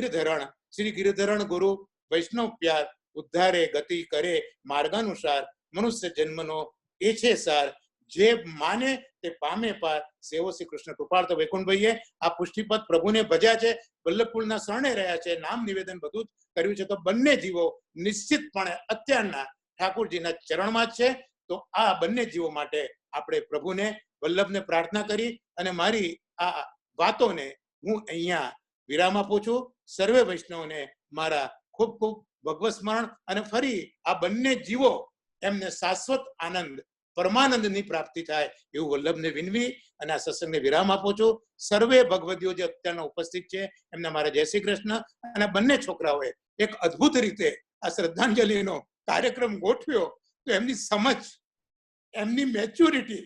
ગિરધરણ ગુરુ વૈષ્ણવ પ્યાર ઉદ્ધારે ગતિ કરે માર્ગાનુસાર મનુષ્ય જન્મનો એ છે સાર, જે માને તે પામે પાર સેવો શ્રી કૃષ્ણ કૃપાળ. તો વૈકુંઠભાઈએ આ પુષ્ટિપથ પ્રભુને ભજ્યા છે, વલ્લભકુળના શરણે રહ્યા છે, નામ નિવેદન બધું જ કર્યું છે. તો બંને જીવો નિશ્ચિતપણે અત્યારના ઠાકોરજીના ચરણમાં જ છે. તો આ બંને જીવો માટે આપણે પ્રભુને વલ્લભને પ્રાર્થના કરી અને મારી આ વાતોને હું અહીંયા વિરામ આપું છું. સર્વે વૈષ્ણવને મારા ખૂબ ખૂબ ભગવત સ્મરણ અને ફરી આ બંને જીવો એમને શાશ્વત આનંદ પરમાનંદની પ્રાપ્તિ થાય એવું વલ્લભને વિનવી અને આ સત્સંગને વિરામ આપું છું. સર્વે ભગવદીઓ જે અત્યારના ઉપસ્થિત છે એમને મારા જય શ્રી કૃષ્ણ. અને બંને છોકરાઓએ એક અદ્ભુત રીતે આ શ્રદ્ધાંજલિનો કાર્યક્રમ ગોઠવ્યો તો એમની સમજ, એમની મેચ્યોરિટી,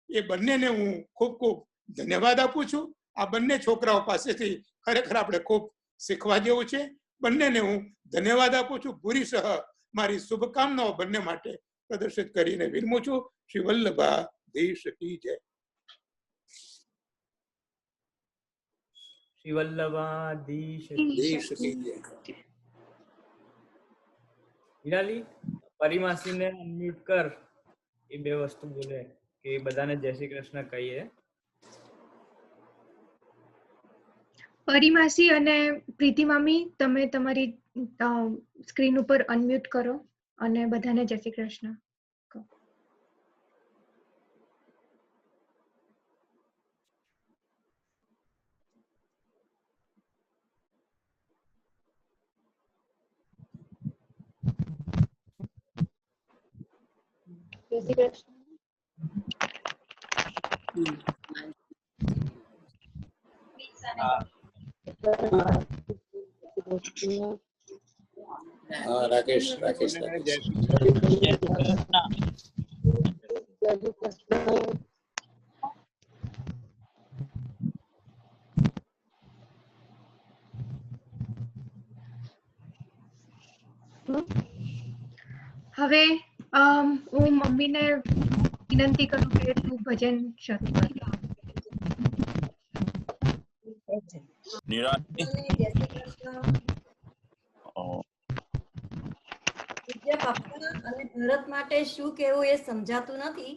એ બંનેને હું ખૂબ ખૂબ ધન્યવાદ આપું છું. આ બંને છોકરાઓ પાસેથી ખરેખર આપણે ખૂબ શીખવા જેવું છે. બંનેને હું ધન્યવાદ આપું છું. પૂરી સહ મારી શુભકામનાઓ બંને માટે પ્રદર્શિત કરીને વિરમું છું. શ્રી વલ્લભાધીશ કી જય. શ્રી વલ્લભાધીશ. હિરાલી, પરિમાસીને અનમ્યુટ કર, એ બે વસ્તુ બોલે કે બધાને જય શ્રી કૃષ્ણ કહીએ. પરિમાસી અને પ્રીતિ મામી, તમે તમારી સ્ક્રીન ઉપર અનમ્યુટ કરો અને બધાને જય શ્રી કૃષ્ણ કહો. જય શ્રી કૃષ્ણ. રાકેશ હવે હું મમ્મીને વિનંતી કરું કે તું ભજન શરૂ કર. જય શ્રી કૃષ્ણ. પૂજ્ય પપ્પા અને ભરત માટે શું કહેવું એ સમજાતું નથી.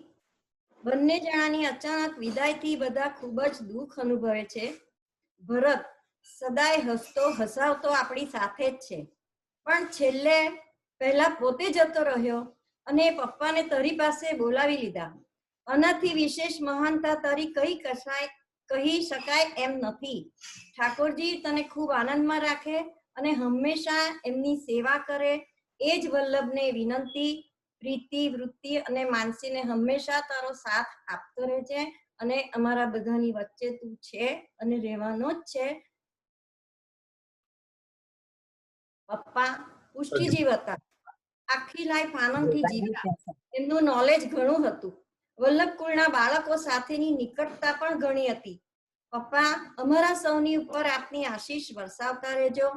બંને જણાની અચાનક વિદાયથી બધા ખૂબ જ દુઃખ અનુભવે છે. ભરત સદાય હસતો હસાવતો આપણી સાથે જ છે, પણ છેલ્લે પહેલા પોતે જતો રહ્યો અને પપ્પાને તરી પાસે બોલાવી લીધા. આનાથી વિશેષ મહાનતા તરી કહી શકાય એમ નથી. ઠાકોરજી તને ખૂબ આનંદમાં રાખે અને હંમેશા એમની સેવા કરે, એ જ વલ્લભને વિનંતી. પ્રીતિ, વૃત્તિ અને માનસીને હંમેશા તારો સાથ આપતો રહેજે અને અમારા બધાની વચ્ચે તું છે અને રહેવાનો જ છે. પપ્પા પુષ્ટિજીવ હતા, આખી લાઈફ આનંદથી જીવ્યા. એમનું નોલેજ ઘણું હતું. વલ્લભ કુળના બાળકો સાથેની નિકટતા પણ ઘણી હતી. પપ્પા, અમારા સૌની ઉપર આપની આશીષ વરસાવતા રહેજો.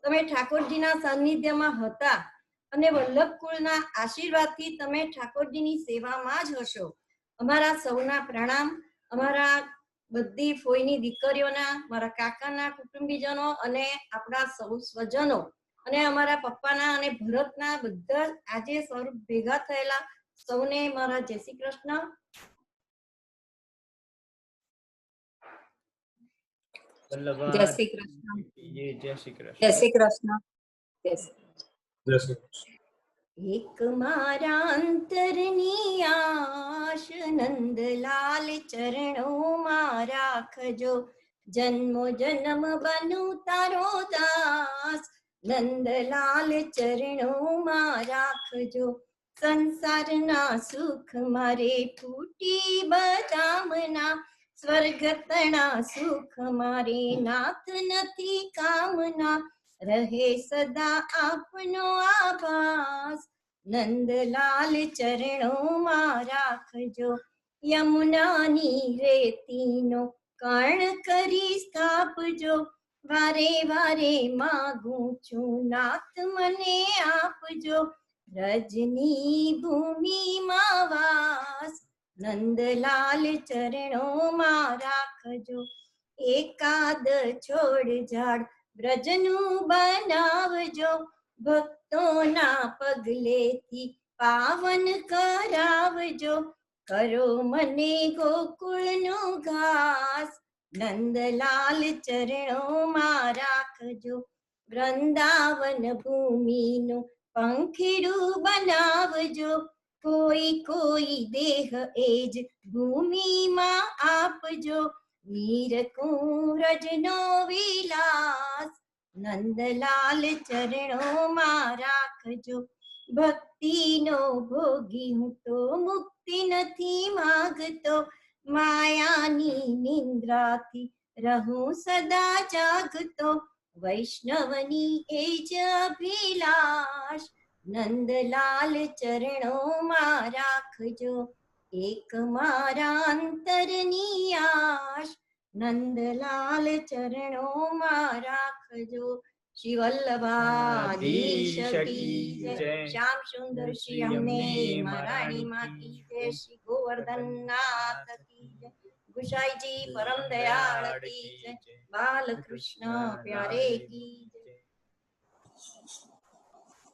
તમે ઠાકોરજીના સાનિધ્યમાં હતા અને વલ્લભ કુળના આશીર્વાદથી તમે ઠાકોરજીની સેવામાં જ હશો. અમારા સૌના પ્રણામ. અમારા બધી ફોઈની દીકરીઓના, મારા કાકાના કુટુંબીજનો અને આપણા સૌ સ્વજનો અને અમારા પપ્પાના અને ભરતના બધા આજે સ્વરૂપ ભેગા થયેલા સૌને મારા જય શ્રી કૃષ્ણ. જય શ્રી કૃષ્ણ. જય શ્રી કૃષ્ણ. જય શ્રી કૃષ્ણ. એક મારા અંતરની આશ નંદલાલ ચરણોમાં રાખજો. જન્મો જન્મ બનું તારો દાસ, નંદલાલ ચરણોમાં રાખજો. સંસારના સુખ મારે ફૂટી બદામના, સ્વર્ગતણા સુખ મારે નાથ નથી કામના. રહે સદા આપનો આભાસ, નંદલાલ ચરણોમાં રાખજો. યમુનાની રેતીનો કર્ણ કરી સ્થાપજો. વારે વારે માગું છું નાથ મને આપજો. રજની ભૂમિમાં વાસ, નંદલાલ ચરણોમાં રાખજો. એકાદ છોડ ઝાડ બ્રજનું બનાવજો. ભક્તોના પગલેથી પાવન કરાવજો. કરો મને ગોકુળનો ઘાસ, નંદલાલ ચરણોમાં રાખજો. વૃંદાવન ભૂમિનું પંખીડું બનાવજો. કોઈ કોઈ દેહ એજ ભૂમિમાં આપજો. નીરકુંરજનો વિલાસ, નંદલાલ ચરણોમાં રાખજો, ભક્તિનો ભોગી હું તો મુક્તિ નથી માગતો, માયાની નિંદ્રાથી રહું સદા જાગતો, વૈષ્ણવની એ જ અભિલાષ, નંદલાલ ચરણોમાં રાખજો, એક મારા અંતરની આશ, નંદલાલ ચરણોમાં રાખજો. શ્રી વલ્લભાધીશ કી જય, શ્યામ સુંદર શ્રી અમને મહારાણી માં કી જય, શ્રી ગોવર્ધન નાથ કી જય, ગુસાઈજી પરમ દયાળ કી જય, બાલકૃષ્ણ પ્યારે કી જય.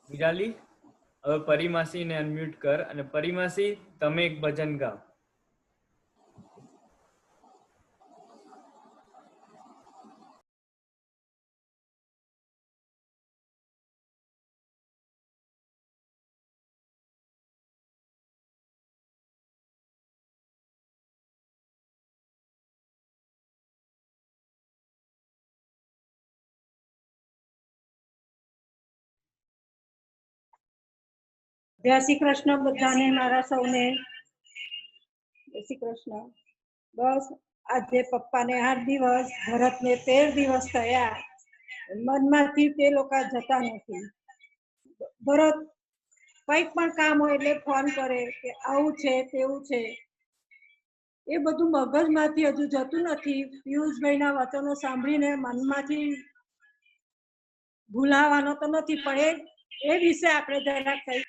વિરાલી, હવે પરિમાસીને અનમ્યુટ કર અને પરિમાસી તમે એક ભજન ગાઓ. જય શ્રી કૃષ્ણ બધાને, મારા સૌને જય શ્રી કૃષ્ણ. બસ આજે પપ્પાને 8 દિવસ, ભરતને 13 દિવસ થયા. મનમાંથી તે લોકો જતા નથી. ભરત કંઈક પણ કામ હોય એટલે ફોન કરે કે આવું છે તેવું છે, એ બધું મગજમાંથી હજુ જતું નથી. પિયુષભાઈના વચનો સાંભળીને મનમાંથી ભૂલાવાનો તો નથી, પણ એ વિશે આપણે જરાક કંઈક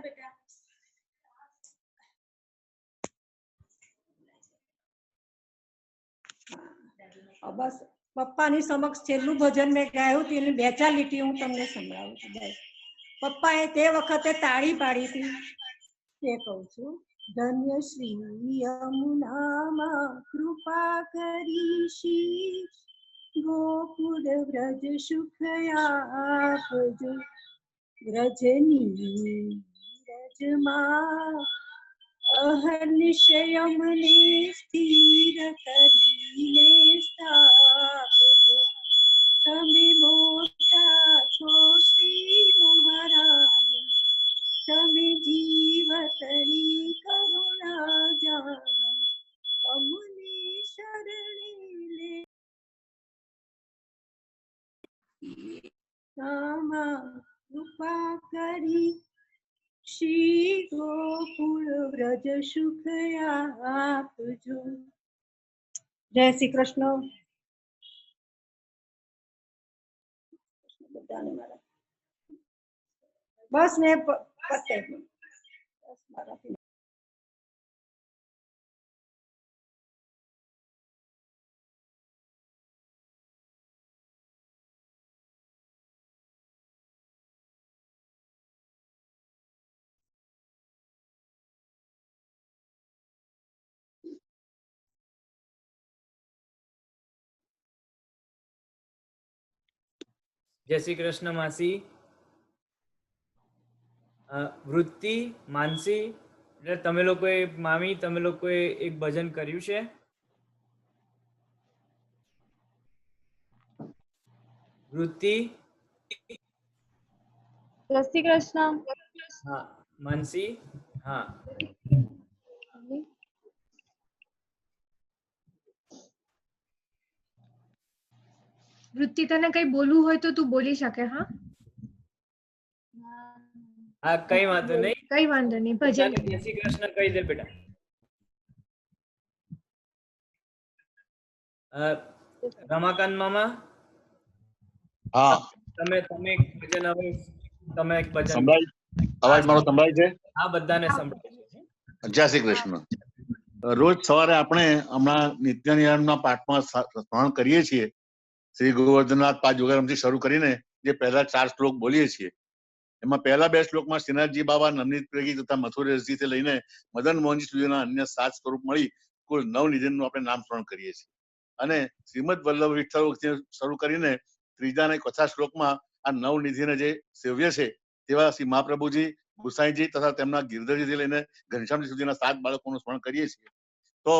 બેટા. બસ પપ્પાની સમક્ષ છેલ્લું ભજન મેં ગાયું હતું, એની 2-4 લીટી હું તમને સંભળાવું છું. બસ પપ્પાએ તે વખતે તાળી પાડી હતી તે કહું છું. ધન્ય શ્રી યમુનામાં કૃપા કરી શીશ, ગોકુળ વ્રજ સુખ આપજો, વ્રજની રજમાં અહર્નિશયમને સ્થિર કરીને સ્થાપજો, તમે મોટા છો શ્રી મહારાણી, તમે જીવતની કરુણા જાણો, અમને શરણે લે રામા કૃપા કરી શ્રી ગોકુળ વ્રજ સુખ આપજો. જય શ્રી કૃષ્ણ બધાને મારા. બસ ને પતે. બસ મારાથી જય શ્રી કૃષ્ણ માસી. વૃત્તિ, માનસી, એટલે તમે લોકોએ મામી તમે લોકોએ એક ભજન કર્યું છે. વૃત્તિ, જય શ્રી કૃષ્ણ. હા. માનસી, હા. વૃત્તિ તને કઈ બોલવું હોય તો તું બોલી શકે. હા હા, કઈ વાંધો નહીં, કઈ વાંધો નહીં. ભજન જય શ્રી કૃષ્ણ કહી દે બેટા. રમાકાંત મામા, હા તમે એક ભજન, હવે તમે એક ભજન. સંભળાય? અવાજ મારો સંભળાય છે? હા, બધાને સંભળાય છે. જય શ્રી કૃષ્ણ. રોજ સવારે આપણે હમણાં નિત્ય નિયમના પાઠમાં સ્મરણ કરીએ છીએ. શ્રી ગોવર્ધનનાથ પાદ યોગારામથી શરૂ કરીને જે પહેલા 4 શ્લોક બોલીએ છીએ, એમાં પહેલા 2 શ્લોકમાં શ્રીનાથજી બાબા, નવનીત પ્રેગી તથા મથુરેશજીથી લઈને મદન મોહનજી સુધીના અન્ય 7 સ્વરૂપ મળી કુલ 9 નિધિનું આપણે નામ સ્મરણ કરીએ છીએ. અને શ્રીમદ વલ્લભ વિઠ્ઠલ શરૂ કરીને ત્રીજા અને 50 શ્લોકમાં આ 9 નિધિને જે સેવ્ય છે તેવા શ્રી મહાપ્રભુજી, ગુસાઈજી તથા તેમના ગિરધરજીથી લઈને ઘનશ્યામજી સુધીના 7 બાળકોનું સ્મરણ કરીએ છીએ. તો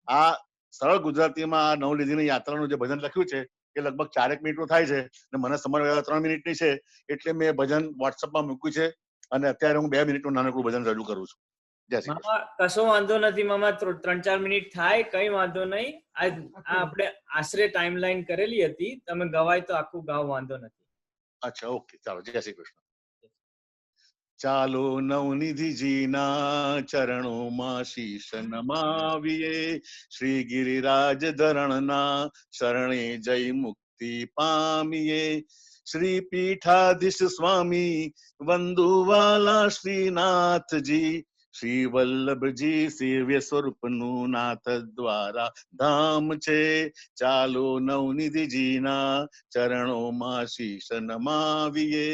આ સરળ ગુજરાતીમાં આ નવનિધિની યાત્રાનું જે ભજન લખ્યું છે એ લગભગ 4 મિનિટનું થાય છે અને મને સમય 3 મિનિટની છે, એટલે મેં ભજન વોટ્સઅપમાં મૂક્યું છે અને અત્યારે હું 2 મિનિટનું નાનકડું ભજન રજૂ કરું છું. જય શ્રી કૃષ્ણ. મામા કશો વાંધો નથી મામા, 3-4 મિનિટ થાય, કઈ વાંધો નહીં. આ આપણે આશરે ટાઈમલાઈન કરેલી હતી, તમે ગવાય તો આખું ગાવ, વાંધો નથી. અચ્છા, ઓકે, ચાલો. જય શ્રી કૃષ્ણ. ચાલો નવનિધિજીના ચરણોમાં શીશ નમાવીએ, શ્રી ગિરિરાજ ધરણના શરણે જય મુક્તિ પામીએ. શ્રી પીઠાધીશ સ્વામી વંદુવાલા શ્રીનાથજી, શ્રી વલ્લભજી સેવ્ય સ્વરૂપનું નાથ દ્વારા ધામ છે. ચાલો નવનિધિજીના ચરણોમાં શીશ નમાવીએ.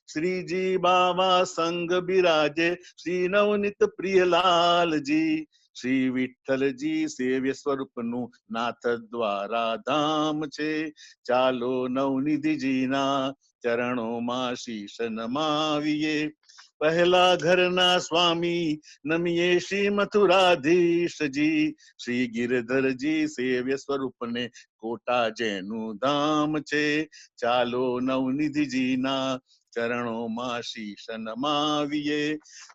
શ્રીજી બાવા સંગ બિરાજે શ્રી નવનીત પ્રિયલાલજી, શ્રી વિઠ્ઠલજી સેવ્ય સ્વરૂપનું નાથ દ્વારા ધામ છે. ચાલો નવનિધિજીના ચરણોમાં શીશ નમાવીએ. પહેલા ઘરના સ્વામી નમીએ શ્રી મથુરાધીશજી, શ્રી ગિરધરજી સેવ્ય સ્વરૂપને કોટા જેનું ધામ છે. ચાલો નવનિધિજીના ચરણોમાં શીશ નમાવીએ.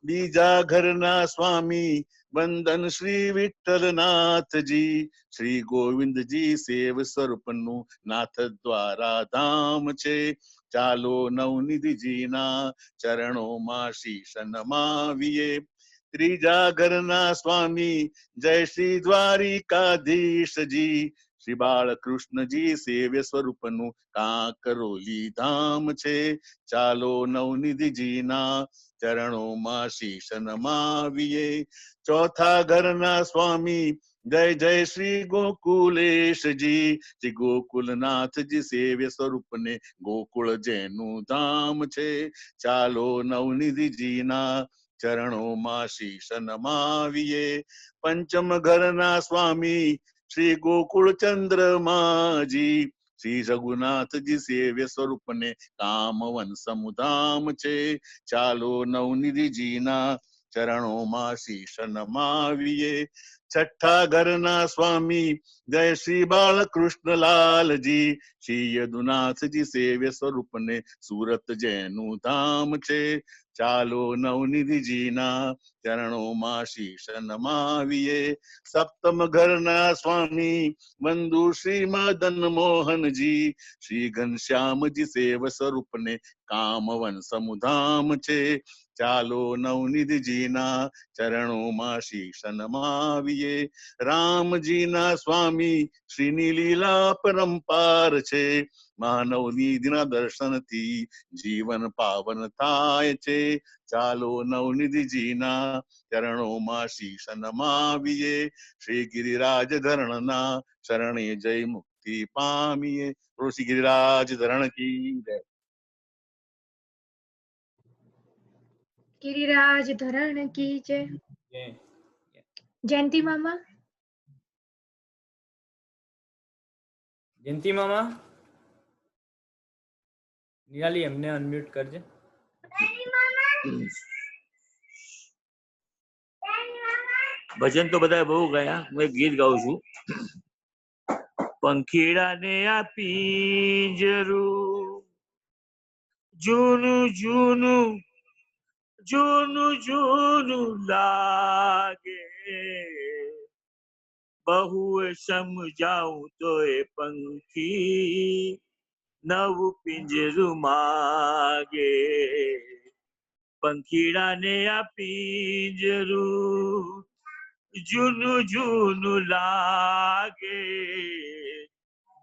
બીજા ઘરના સ્વામી વંદન શ્રી વિઠ્ઠલનાથજી, શ્રી ગોવિંદજી સેવ સ્વરૂપનું નાથ દ્વારા ધામ છે. ચાલો નવનિધિજીના ચરણોમાં શીશ નમાવીએ. ત્રીજા ઘરના સ્વામી જય શ્રી દ્વારિકાધીશજી, શ્રી બાળકૃષ્ણજી સેવ્ય સ્વરૂપનું કાંકરોલી ધામ છે. ચાલો નવનિધિજીના ચરણોમાં શીશ નમાવીએ. ચોથા ઘરના સ્વામી જય જય શ્રી ગોકુલેશજી, શ્રી ગોકુલનાથજી સેવ્ય સ્વરૂપને ગોકુળ જેનું ધામ છે. ચાલો નવનિધિજીના ચરણોમાં શીશ નમાવીએ. પંચમ ઘરના સ્વામી શ્રી ગોકુળ ચંદ્રમાજી, શ્રી રઘુનાથજી સેવ્ય સ્વરૂપને કામવન સમુધામ છે. ચાલો નવનિધિજીના ચરણોમાં શીશ નમાવીએ. છઠ્ઠા ઘરના સ્વામી જય શ્રી બાલકૃષ્ણલાલજી, શ્રી યદુનાથજી સેવ્ય સ્વરૂપને સુરત જેનું ધામ છે. ચાલો નવનિધિજીના ચરણોમાં શીશ નમાવીએ. સપ્તમ ઘરના સ્વામી વંદુ શ્રી મદન મોહનજી, શ્રી ઘનશ્યામજી સેવ સ્વરૂપને કામવન સમુધામ છે. ચાલો નવનિધિજીના ચરણોમાં શીશ નમાવીએ. રામજીના સ્વામી શ્રીની લીલા પરંપાર છે, માનવનિધિના દર્શનથી જીવન પાવન થાય છે. ચાલો નવનિધિજીના ચરણોમાં શીશ નમાવીએ. શ્રી ગિરિરાજ ધરણના શરણે જય મુક્તિ પામીએ. શ્રી ગિરિરાજ ધરણ કી જય. ગિરિરાજ ધરણ કી જય. જયંતિ મામા. જયંતિ મામા, નિરાલી એમને અનમ્યુટ કરજે. ભજન તો બધા બહુ ગયા, હું એક ગીત ગાઉં છું. પંખીડાને આપી જરૂર જૂનું જૂનું જૂનું જૂનું લાગે, બહુ સમજાવું તો એ પંખી નવું પિંજરું માગે. પંખીડાને આપી જરૂર જૂનું જૂનું લાગે,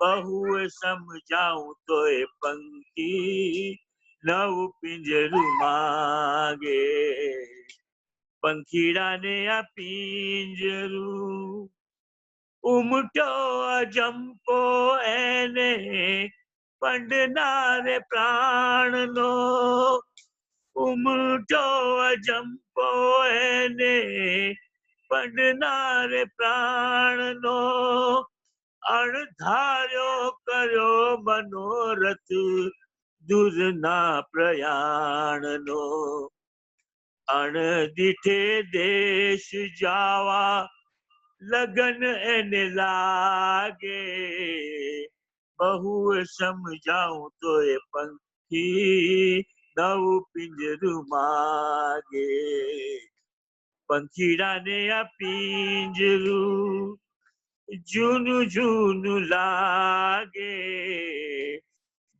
બહુ સમજાવું તો એ પંખી નવું પિંજરું માગે. પંખીડાને આ પિંજરું ઉમટો અજંપો એને પંડનારે પ્રાણનો, ઉમટો અજંપો એને પંડનારે પ્રાણનો, અણધાર્યો કર્યો મનોરથ દૂરના પ્રયાણનો અણદીઠે દેશ જાવા લગન એને લાગે બહુ સમજાવું તો એ પંખી નવું પિંજરું માગે પંખીડાને આ પિંજરું જૂનું જૂનું લાગે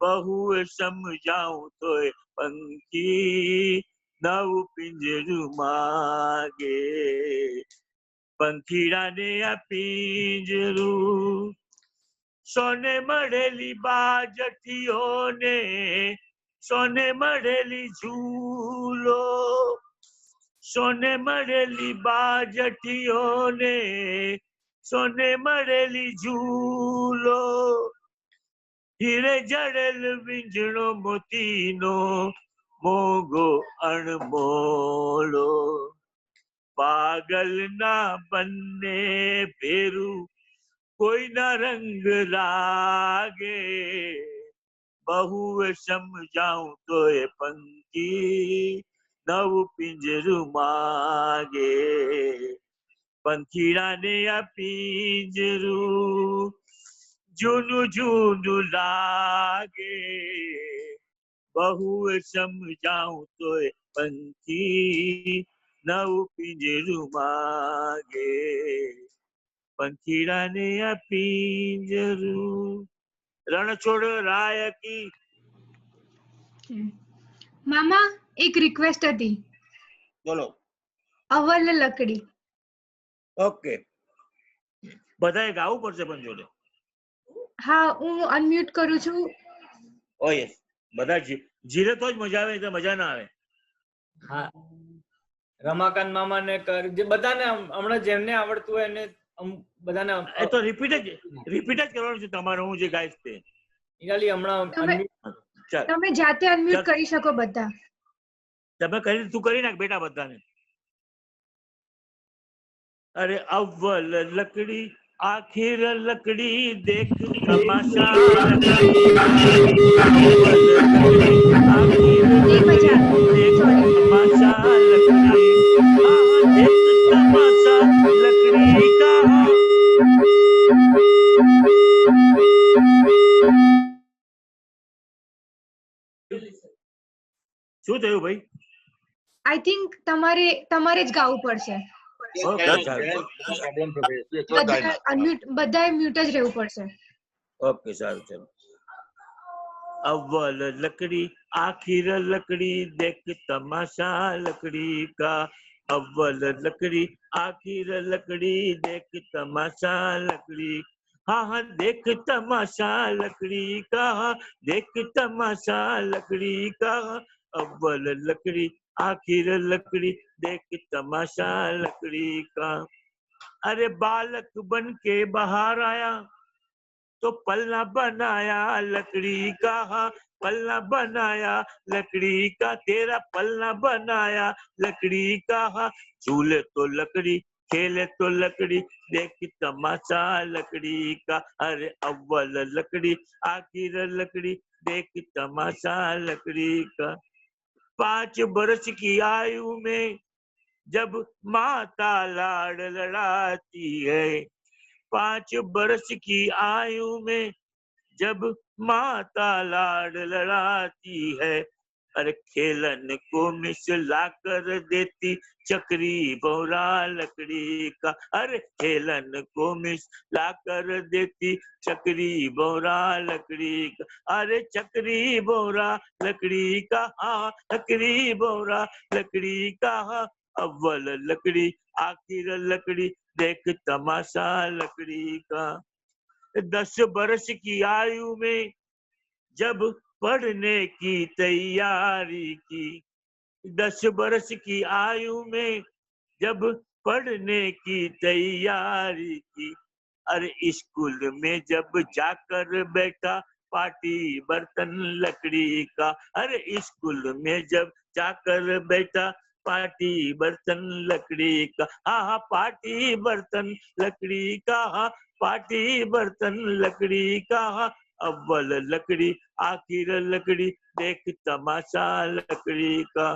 બહુ સમજાવું તો એ પંખી નવું પિંજરું માગે પંખીડાને આ પિંજરું સોને મળેલી બાજટીઓને સોને મળેલી ઝૂલો સોને મળેલી બાજટીઓને સોને મળેલી ઝૂલો હીરે જડેલ વીંજણો મોતીનો મોગો અણમોલો પાગલના બંને ભેરું કોઈના રંગ લાગે બહુ સમજાવું તો એ પંખી નવું પિંજરું માગે પંખીડાને આ પિંજરું જૂનું જૂનું લાગે બહુ સમજાવું તો એ પંખી નવું પિંજરું માગે પંખીડાને આ પિંજરું રણછોડ રાય કી મામા એક રિક્વેસ્ટ હતી. બોલો. અવલ લકડી. ઓકે બધાએ ગાવું પડશે પણ જોડે. હા હું અનમ્યુટ કરું છું. ઓ યસ બધા જીરે તો જ મજા આવે, મજા ના આવે. હા રમાકાંત મામાને કર, જે બધાને હમણાં જેમને આવડતું હોય એને બધાને. એ તો રિપીટ જ કરવાનું છે તમારે. હું જે ગાઈશ તે હમણાં તમે જાતે અનમ્યુટ કરી શકો બધા. તમે કરી, તું કરી નાખ બેટા બધાને. અરે અવ્વલ લકડી આખિર લકડી દેખ તમાશા તમાશા લકડી કા. શું થયું ભાઈ? આઈ થિંક તમારે જ ગાવું પડશે. બધાએ મ્યુટ જ રહેવું પડશે. ઓકે સારું ચાલો. અવ્વલ લકડી આખિર લકડી દેખ તમાશા લકડી કા. અવ્વલ લકડી આખિર લકડી દેખ તમાશા લકડી. हाँ हाँ देख तमाशा लकड़ी का, देख तमाशा लकड़ी का. अव्वल लकड़ी आखिर लकड़ी देख तमाशा लकड़ी का. अरे बालक बन के बाहर आया तो पलना बनाया लकड़ी का. पलना बनाया लकड़ी का, तेरा पलना बनाया लकड़ी का. झूले तो लकड़ी खेले तो लकड़ी देख तमाशा लकड़ी का. अरे अव्वल लकड़ी आखिर लकड़ी देख तमाशा लकड़ी का. 5 बरस की आयु में जब माता लाड़ लड़ाती है. 5 बरस की आयु में जब माता लाड़ लड़ाती है. अरे खेलन को मिसला कर देती चक्री भौरा लकड़ी का. अरे खेलन को मिसला कर देती चक्री भौरा लकड़ी का. अरे चक्री भौरा लकड़ी का, हाँ चक्री भौरा लकड़ी का. अव्वल लकड़ी आखिर लकड़ी देख तमाशा लकड़ी का. 10 बरस की आयु में जब पढ़ने की तैयारी की. 10 बरस की आयु में जब पढ़ने की तैयारी की. अरे स्कूल में जब जाकर बैठा पाटी बर्तन लकड़ी का. अरे स्कूल में जब जाकर बैठा पाटी बर्तन लकड़ी का. हाँ पाटी बर्तन लकड़ी का, पाटी बर्तन लकड़ी का. अव्वल लकड़ी आखिर लकड़ी देख तमाशा लकड़ी का।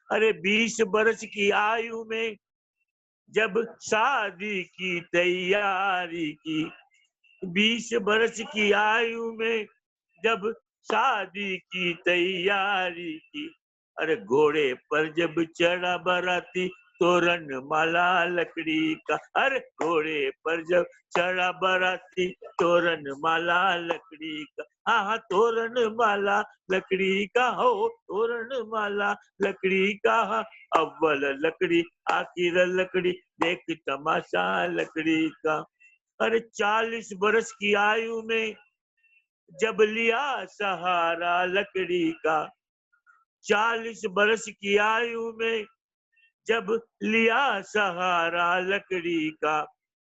अरे 20 बरस की आयु में जब शादी की तैयारी की, 20 बरस की आयु में जब शादी की तैयारी की, अरे घोड़े पर जब चढ़ा बाराती तोरण माला लकड़ी का। अरे घोड़े पर जब चढ़ा बाराती तोरण माला लकड़ी का। हाँ तोरण माला लकड़ी का हो, तोरण माला लकड़ी का। अव्वल लकड़ी आखिर लकड़ी देख तमाशा लकड़ी का। अरे 40 बरस की आयु में जब लिया सहारा लकड़ी का, 40 बरस की आयु में जब लिया सहारा लकड़ी का।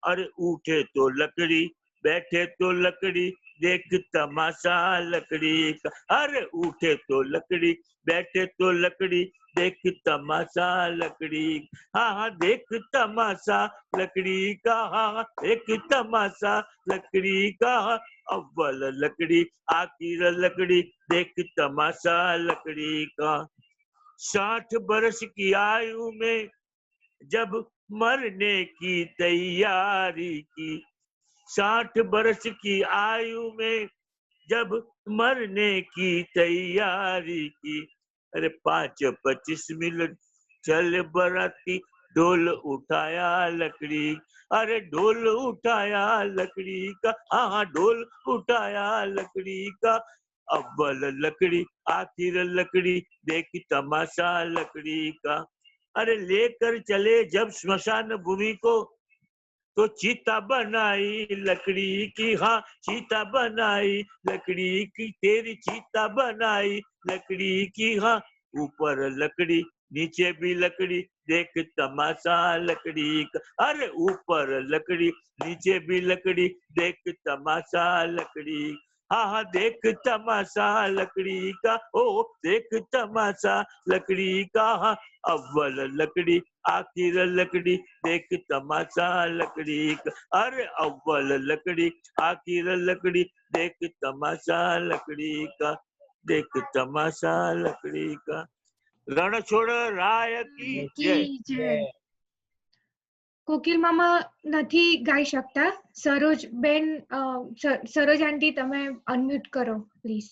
अरे उठे तो लकड़ी बैठे तो लकड़ी देख तमाशा लकड़ी का। अरे उठे तो लकड़ी बैठे तो लकड़ी देख तमाशा लकड़ी। हाँ देख तमाशा लकड़ी का, हाँ देख तमाशा लकड़ी का। अव्वल लकड़ी आखिर लकड़ी देख तमाशा लकड़ी का। 60 बरस की आयु में जब मरने की तैयारी की, 60 बरस की आयु में जब मरने की तैयारी की। अरे 5-25 मिनट चल बराती ढोल उठाया लकड़ी। अरे ढोल उठाया लकड़ी का, हाँ ढोल उठाया लकड़ी का। अव्वल लकड़ी आखिर लकड़ी देख तमाशा लकड़ी का। अरे लेकर चले जब स्मशान भूमि को तो चीता बनाई लकड़ी की। हाँ चीता बनाई लकड़ी की, तेरी चीता बनाई लकड़ी की। हाँ ऊपर लकड़ी नीचे भी लकड़ी देख तमाशा लकड़ी का। अरे ऊपर लकड़ी नीचे भी लकड़ी देख तमाशा लकड़ी। हाँ देख तमाशा लकड़ी का, ओ देख तमाशा लकड़ी का। हाँ अव्वल लकड़ी आखिर लकड़ी देख तमाशा लकड़ी का। अरे अव्वल लकड़ी आखिर लकड़ी देख तमाशा लकड़ी का, देख तमाशा लकड़ी का। रणछोड़ राय की जय। કી જય. કોકિલ મામા નથી ગાઈ શકતા. સરોજ બેન, સરોજ આંટી તમે અનમ્યુટ કરો પ્લીઝ.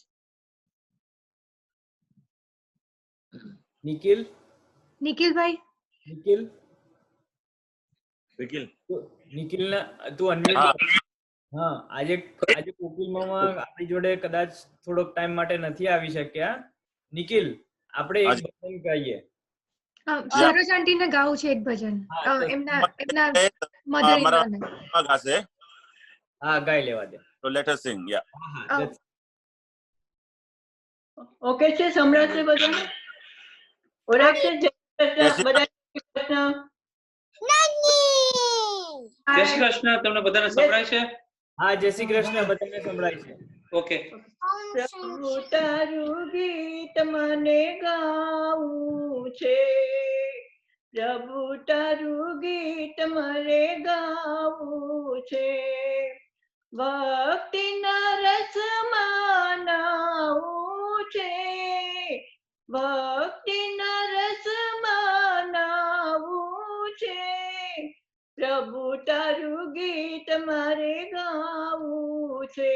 નિખિલ નિખિલભાઈ. નિખિલ निखिल નિખિલ ને તું અનમ્યુટ. હા આજે આજે કોકિલ મામા આપણી જોડે કદાચ થોડોક ટાઈમ માટે નથી આવી શક્યા. નિખિલ આપણે એક ભજન ગાઈએ. સરોજ આંટીને ગાવું છે એક ભજન. એમના મધર ઇન લો. ગાશે. હા ગાઈ લેવા દે. So let us sing. Yeah. Okay છે, સંભળાશે બધાને? ઓળખ છે? જય શ્રી કૃષ્ણ. જય શ્રી કૃષ્ણ. તમને બધાને સંભળાય છે? હા જય શ્રી કૃષ્ણ, બધાને સંભળાય છે. ઓકે. પ્રભુ તારું ગીત મને ગાવું છે, પ્રભુ તારું ગીત મારે ગાવું છે. ભક્તિના રસમાં નાવું છે, ભક્તિના રસમાં નાવું છે. પ્રભુ તારું ગીત મારે ગાવું છે.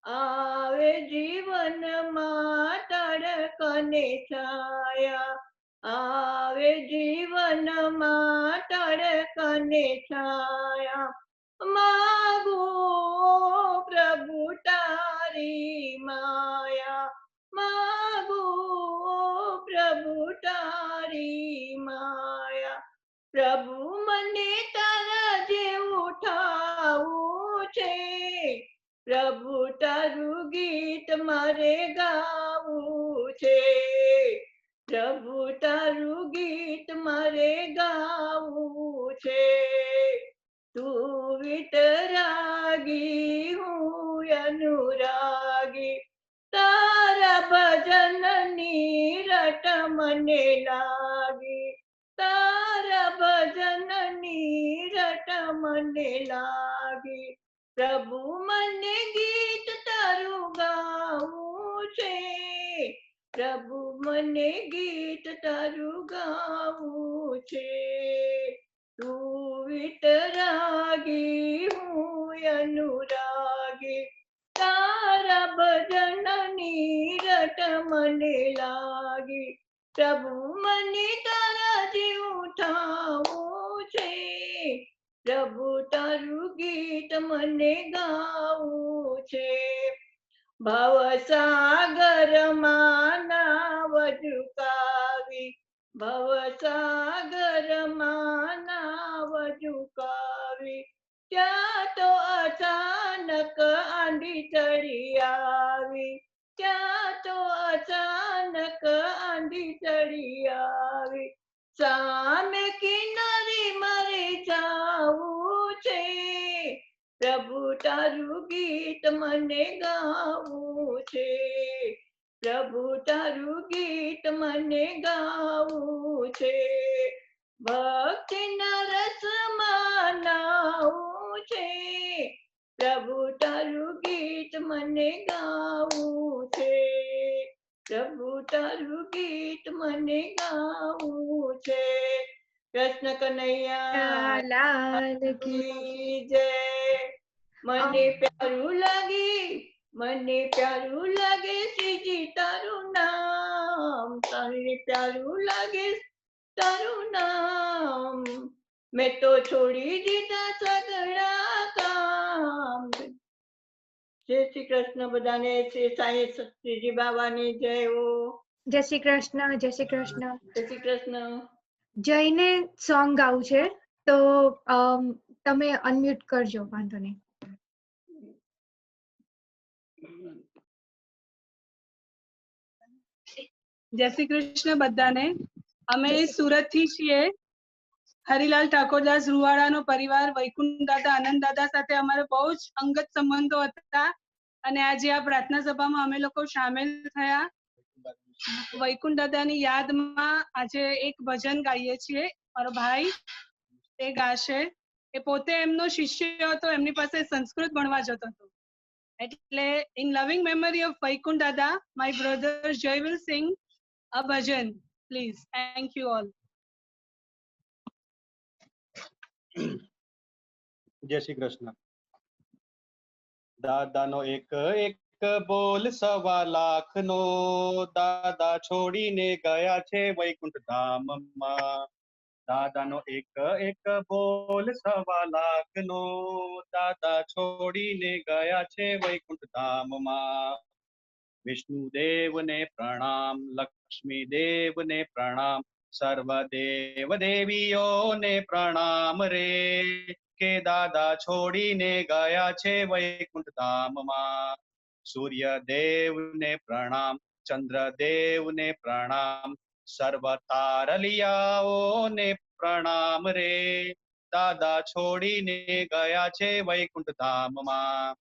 આવે જીવનમાં તડકને છાયા, આવે જીવનમાં તડકને છાયા. માગો પ્રભુ તારી માયા, માગો પ્રભુ તારી માયા. પ્રભુ મને તારા જેવું ઠાવું છે, પ્રભુ તારું ગીત મારે ગાવું છે, પ્રભુ તારું ગીત મારે ગાવું છે. તું વિતરાગી હું અનુરાગી, તારા ભજનની રટ મને લાગી, તારા ભજનની રટ મને લાગી. પ્રભુ મને ગીત તારું ગાવું છે, પ્રભુ મને ગીત તારું ગાવું છે. તું વિતરાગી હું અનુરાગી, તારા ભજનની રટ મને લાગી. પ્રભુ મને તારાથી ઉઠાવું છે, પ્રભુ તારું ગીત મને ગાવું છે. ભવસાગરમાં નાવ ઝુકાવી, ભવસાગરમાં નાવ ઝુકાવી, ત્યાં તો અચાનક આંધી ચડી આવી, ત્યાં તો અચાનક આંધી ચડી આવી. સામે કિનારે મારે જાવું છે, પ્રભુ તારું ગીત મને ગાવું છે, પ્રભુ તારું ગીત મને ગાવું છે. ભક્તિના રસમાં નાવું છે, પ્રભુ તારું ગીત મને ગાવું છે, પ્રભુ તારું ગીત મને ગાવું છે. કૃષ્ણ કનૈયા લાલ કી જય. મને પ્યારું લાગે શ્રીજી તારું નામ, તને પ્યારું લાગે તારું નામ. મેં તો છોડી દીધા સગળા કામ. જય શ્રી કૃષ્ણ બધાને. શ્રી સાઈ શ્રીજી બાબાની જય હો. જય શ્રી કૃષ્ણ, જય શ્રી કૃષ્ણ. જય શ્રી કૃષ્ણ. જઈને સોંગ ગાવું છે તો તમે અનમ્યુટ કરજો, વાંધો નહીં. જય શ્રી કૃષ્ણ બધાને. અમે સુરત થી છીએ. હરિલાલ ઠાકોરદાસ રૂવાડાનો પરિવાર, વૈકુંઠ દાદા, આનંદ દાદા સાથે અમારે બહુ જ અંગત સંબંધો હતા અને આજે આ પ્રાર્થના સભામાં અમે લોકો સામેલ થયા. વૈકુંઠ દાદાની યાદમાં આજે એક ભજન ગાઈએ છીએ. મારો ભાઈ એ ગાશે. એ પોતે એમનો શિષ્ય હતો, એમની પાસે સંસ્કૃત ભણવા જતો હતો. એટલે ઇન લવિંગ મેમરી ઓફ વૈકુંઠ દાદા, માય બ્રધર જય will sing a bhajan, please. Thank you all. જય શ્રી કૃષ્ણ. દાદાનો એક એક બોલ 1.25 લાખનો, દાદા છોડીને ગયા છે વૈકુંઠ ધામમાં. દાદાનો એક એક બોલ 1.25 લાખનો, દાદા છોડીને ગયા છે વૈકુંઠ ધામમાં. વિષ્ણુદેવને પ્રણામ, લક્ષ્મી દેવને પ્રણામ, સર્વ દેવ દેવીઓને પ્રણામ રે, કે દાદા છોડીને ગયા છે વૈકુંઠ ધામમાં. સૂર્ય દેવને પ્રણામ, ચંદ્ર દેવને પ્રણામ, સર્વ તારલિયાઓને પ્રણામ રે, દાદા છોડીને ગયા છે વૈકુંઠ ધામમાં.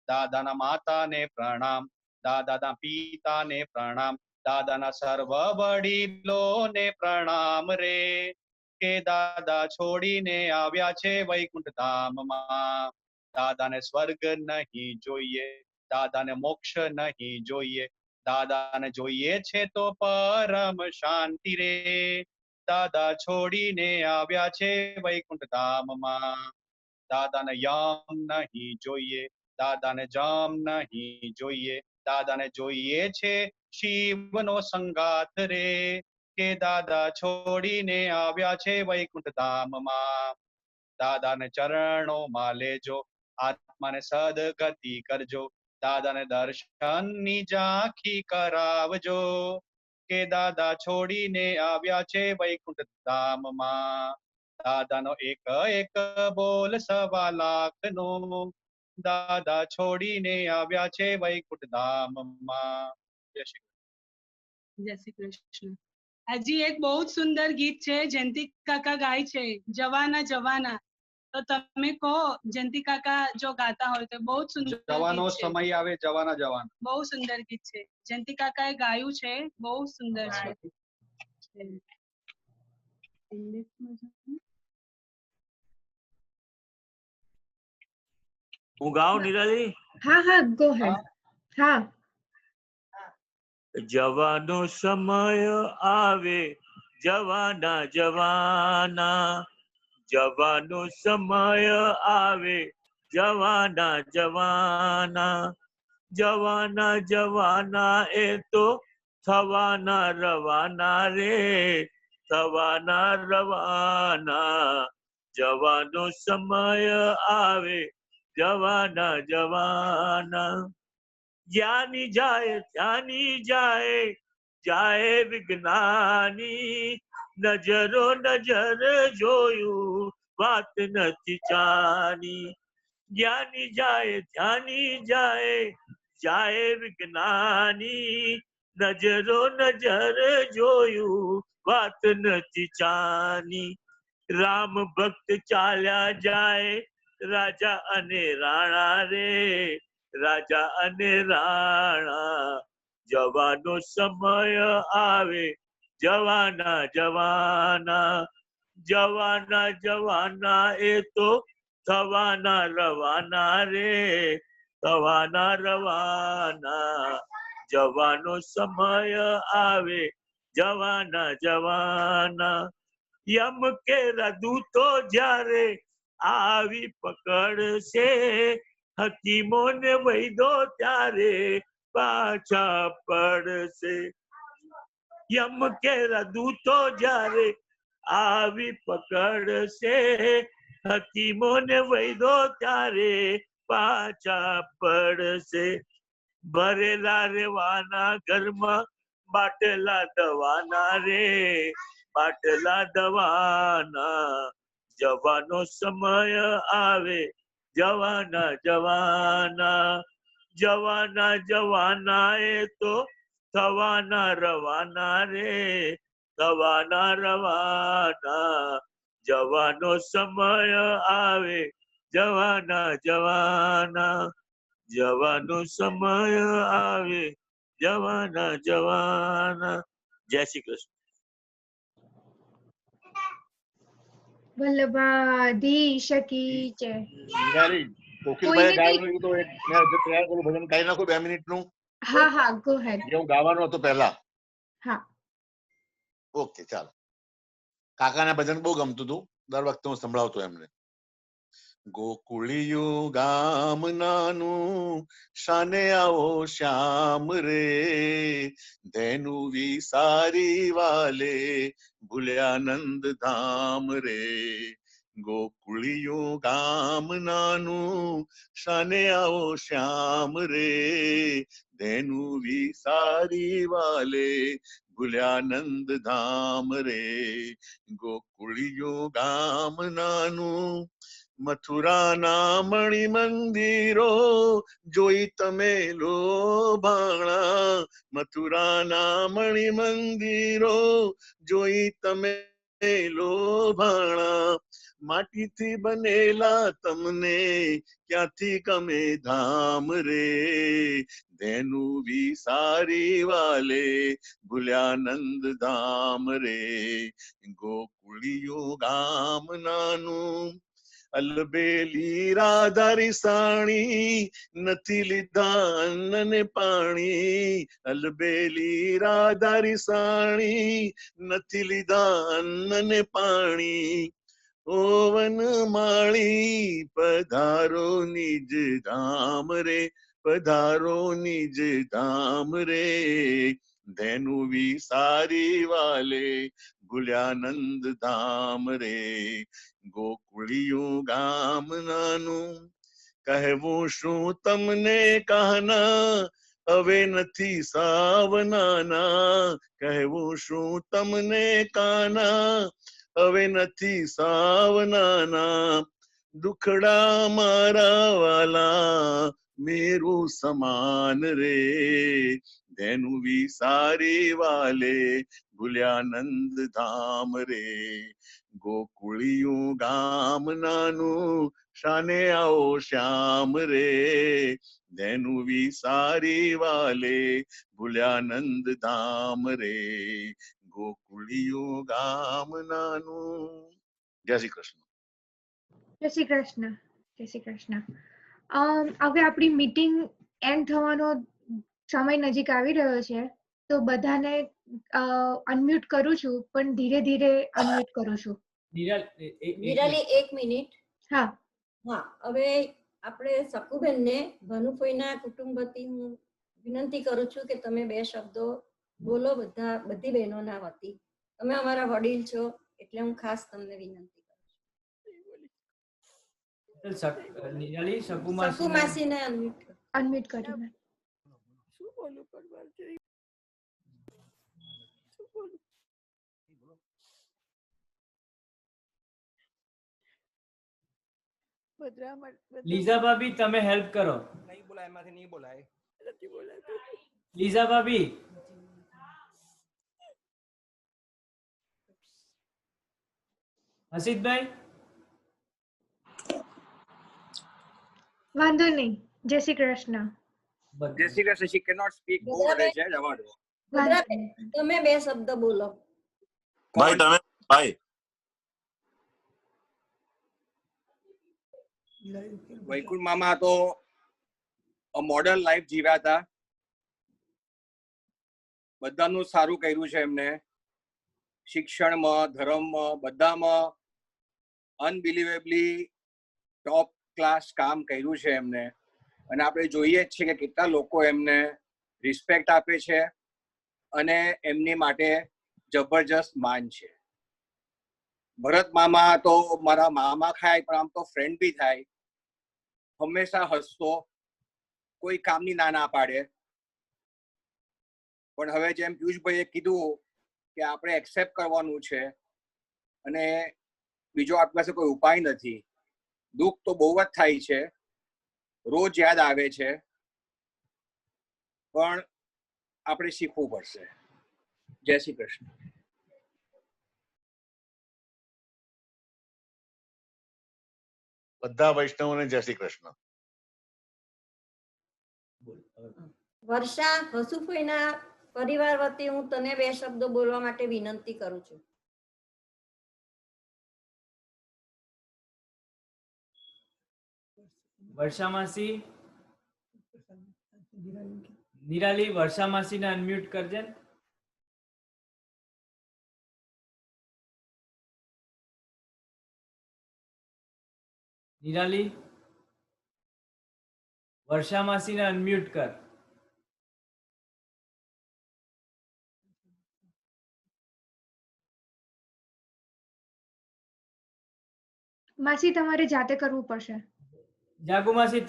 દાદાના માતાને પ્રણામ, દાદાના પિતાને પ્રણામ, દાદાના સર્વ વડીલોને પ્રણામ રે, કે દાદા છોડીને આવ્યા છે વૈકુંઠ ધામમાં. દાદાને સ્વર્ગ નહીં જોઈએ, દાદાને મોક્ષ નહીં જોઈએ, દાદાને જોઈએ છે તો પરમ શાંતિ રે, દાદા છોડીને આવ્યા છે વૈકુંઠ ધામમાં. દાદાને યમ નહીં જોઈએ, દાદાને જમ નહીં જોઈએ, દાદાને જોઈએ છે શિવનો સંગાત રે, કે દાદા છોડીને આવ્યા છે વૈકુંઠ ધામમાં. દાદાને ચરણોમાં લેજો, આત્માને સદગતિ કરજો, દાદાને દર્શનની ઝાંખી કરાવજો, કે દાદા છોડીને આવ્યા છે વૈકુંઠ ધામમાં. દાદાનો એક એક બોલ 1.25 લાખનો, દાદા છોડીને આવ્યા છે વૈકુંઠ ધામમાં. જય શ્રી કૃષ્ણ. હજી એક બહુ જ સુંદર ગીત છે, જયંતિ કાકા ગાય છે, જવાના જવાના. તો તમે કહો, જયંતિ કાકા જો ગાતા હોય તો. બહુ જ સુંદર જવાનો સમય આવે, જવાના જવાના. બહુ સુંદર ગીત છે, જયંતિ કાકાએ ગાયું છે, બહુ સુંદર છે. હું ગાઉં નિરાલી? હા હા ગો હેડ. હા. જવાનો સમય આવે જવાના જવાના, જવાનો સમય આવે જવાના જવાના, જવાના જવાના એ તો થવાના રવાના રે, થવાના રવાના, જવાનો સમય આવે જવાના જવાના. જ્ઞાની જાય ત્યાંની જાય, જાય વિજ્ઞાની, નજરો નજર જોયું વાત નથી જાની. જ્ઞાની જાય ત્યાંની જાય, જાય વિજ્ઞાની, નજરો નજર જોયું વાત નથી જાની. રામ ભક્ત ચાલ્યા જાય રાજા અને રાણા રે, રાજા અને રાણા, જવાનો સમય આવે જવાના જવાના, જવાના જવાના એ તો થવાના રવાના રે, થવાના રવાના, જવાનો સમય આવે જવાના જવાના. યમ કેરા દૂતો જ્યારે આવી પકડશે, હકીમો ને વૈદો ત્યારે પાછા પડશે. યમ કેરા દૂતો જ્યારે આવી પકડશે, હકીમો ને વૈદો ત્યારે પાછા પડશે. ભરેલા રેવાના ઘરમાં બાટલા દવાના રે, બાટલા દવાના, જવાનો સમય આવે જવાના જવાના, જવાના જવાના એ તો થવાના રવાના રે, થવાના રવાના, જવાનો સમય આવે જવાના જવાના, જવાનો સમય આવે જવાના જવાના. જય શ્રી કૃષ્ણ. વલ્લભાધીશ કી જય. નિરાલી, કોકિલભાઈ ગાયેલું તો એક મેં જે તૈયાર કરેલું ભજન ગાઈ નાખું 2 મિનિટનું. હા હા ગો હેડ. જે હું ગાવાનો હતો પહેલા. હા ઓકે ચાલો. કાકાને ભજન બહુ ગમતું હતું, દર વખતે હું સંભળાવતો એમને. ગોકુળિયું ગામ નાનું, શાને આવો શ્યામ રે, ધેનું વિસારી વાલે ભૂલ્યા નંદ ધામ રે. ગોકુળિયું ગામ નાનું, શાને આવો શ્યામ રે, ધેનું વિસારી વાલે ભૂલ્યા નંદ ધામ રે. ગોકુળિયું ગામ નાનું, મથુરાના મણિ મંદિરો જોઈ તમે લોભાણા, મથુરાના મણિ મંદિરો જોઈ તમે લોભાણા, માટીથી બનેલા તમને ક્યાંથી ગમે ધામ રે, ધેનું વિસારી વાલે ભૂલ્યા નંદ ધામ રે. ગોકુળિયું ગામ નાનું, અલબેલી રાધારી સાણી, નથી લીધા અન્ન ને પાણી, અલબેલી રાધારી સાણી, નથી લીધા અન્ન ને પાણી. ઓવન માળી પધારો નિજ ધામ રે, પધારો નિજ ધામ રે, ધેનું વિસારી વાલે ભૂલ્યા નંદ ધામ રે. ગોકુળિયું ગામ નાનું, કહેવું શું તમને કહાના, હવે નથી સાવનાના, કહેવું શું તમને કાના, હવે નથી સાવનાના. દુખડા મારા વાલા મેરુ સમાન રે, ધેનું વિસારી વાલે ભૂલ્યા નંદ ધામ રે. ગોકુળિયું ગામ નાનું, શાને આવો શ્યામ રે, ધેનું વિસારી વાલે ભૂલ્યા નંદ ધામ રે. ગોકુળિયું ગામ નાનું. જય શ્રી કૃષ્ણ. જય શ્રી કૃષ્ણ. જય શ્રી કૃષ્ણ. હવે આપણી મીટિંગ એન્ડ થવાનો સમય નજીક આવી રહ્યો છે, તો બધાને અનમ્યુટ કરું છું, પણ ધીરે ધીરે અનમ્યુટ કરું છું. નિરાલી 1 મિનિટ. હા હવે આપણે શકુબેનને ભાનુફોઈના કુટુંબ વતી હું વિનંતી કરું છું કે તમે 2 શબ્દો બોલો બધી બહેનોના વતી. તમે અમારા વડીલ છો એટલે હું ખાસ તમને વિનંતી કરું છું. નિરાલી શકુમાસીને અનમ્યુટ કર્યું. શું બોલું પરમાર શું બોલું? લીઝા ભાભી તમે હેલ્પ કરો. નહીં બોલાય, એમાંથી નહીં બોલાય. નથી બોલાય. લીઝા ભાભી હસીતભાઈ વાંધો નહીં. જય શ્રી કૃષ્ણ. જય Shri Krishna. she cannot speak બોલે છે જવા દો. તમે 2 શબ્દ બોલો. ભાઈ તમે ભાઈ વૈકુંઠ મામા તો મોડર્ન લાઈફ જીવ્યા હતા. બધાનું સારું કર્યું છે એમને, શિક્ષણમાં, ધર્મમાં, બધામાં અનબિલિવેબલી ટોપ ક્લાસ કામ કર્યું છે એમને. અને આપણે જોઈએ જ છે કે કેટલા લોકો એમને રિસ્પેક્ટ આપે છે અને એમની માટે જબરજસ્ત માન છે. ભરત મામા તો મારા મામા ખાય પણ આમ તો ફ્રેન્ડ બી થાય. હંમેશા હસતો, કોઈ કામની ના પાડે. પણ હવે જેમ પિયુષભાઈએ કીધું કે આપણે એક્સેપ્ટ કરવાનું છે અને બીજો આપણી પાસે કોઈ ઉપાય નથી. દુઃખ તો બહુ જ થાય છે, રોજ યાદ આવે છે, પણ આપણે શીખવું પડશે. જય શ્રી કૃષ્ણ. બધા વૈષ્ણવોને જય શ્રી કૃષ્ણ. વર્ષા હસુફોઈના પરિવાર વતી હું તને 2 શબ્દો બોલવા માટે વિનંતી કરું છું. વર્ષા માસી, નિરાલી વર્ષા માસીને અનમ્યુટ કરજે. નિરાલી વર્ષા માસીને અનમ્યુટ કર. માસી તમારે જાતે કરવું પડશે. જાગુ માસી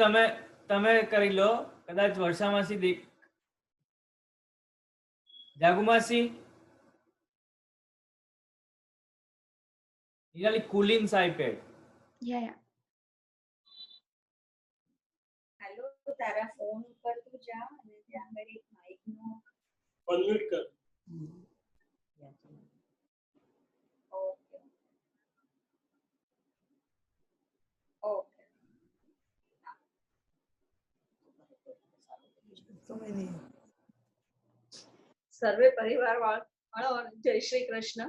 તમે કરી લો. કદાચ વર્ષા માસી જાગુ માસી નિરાલી કુલિંગ સાઈપેડ. હેલો, તારા ફોન ઉપર તું જા અને ત્યાં આગળ એક માઈક નો અનમ્યુટ કર. Okay okay. સર્વે પરિવાર વાળો જય શ્રી કૃષ્ણ.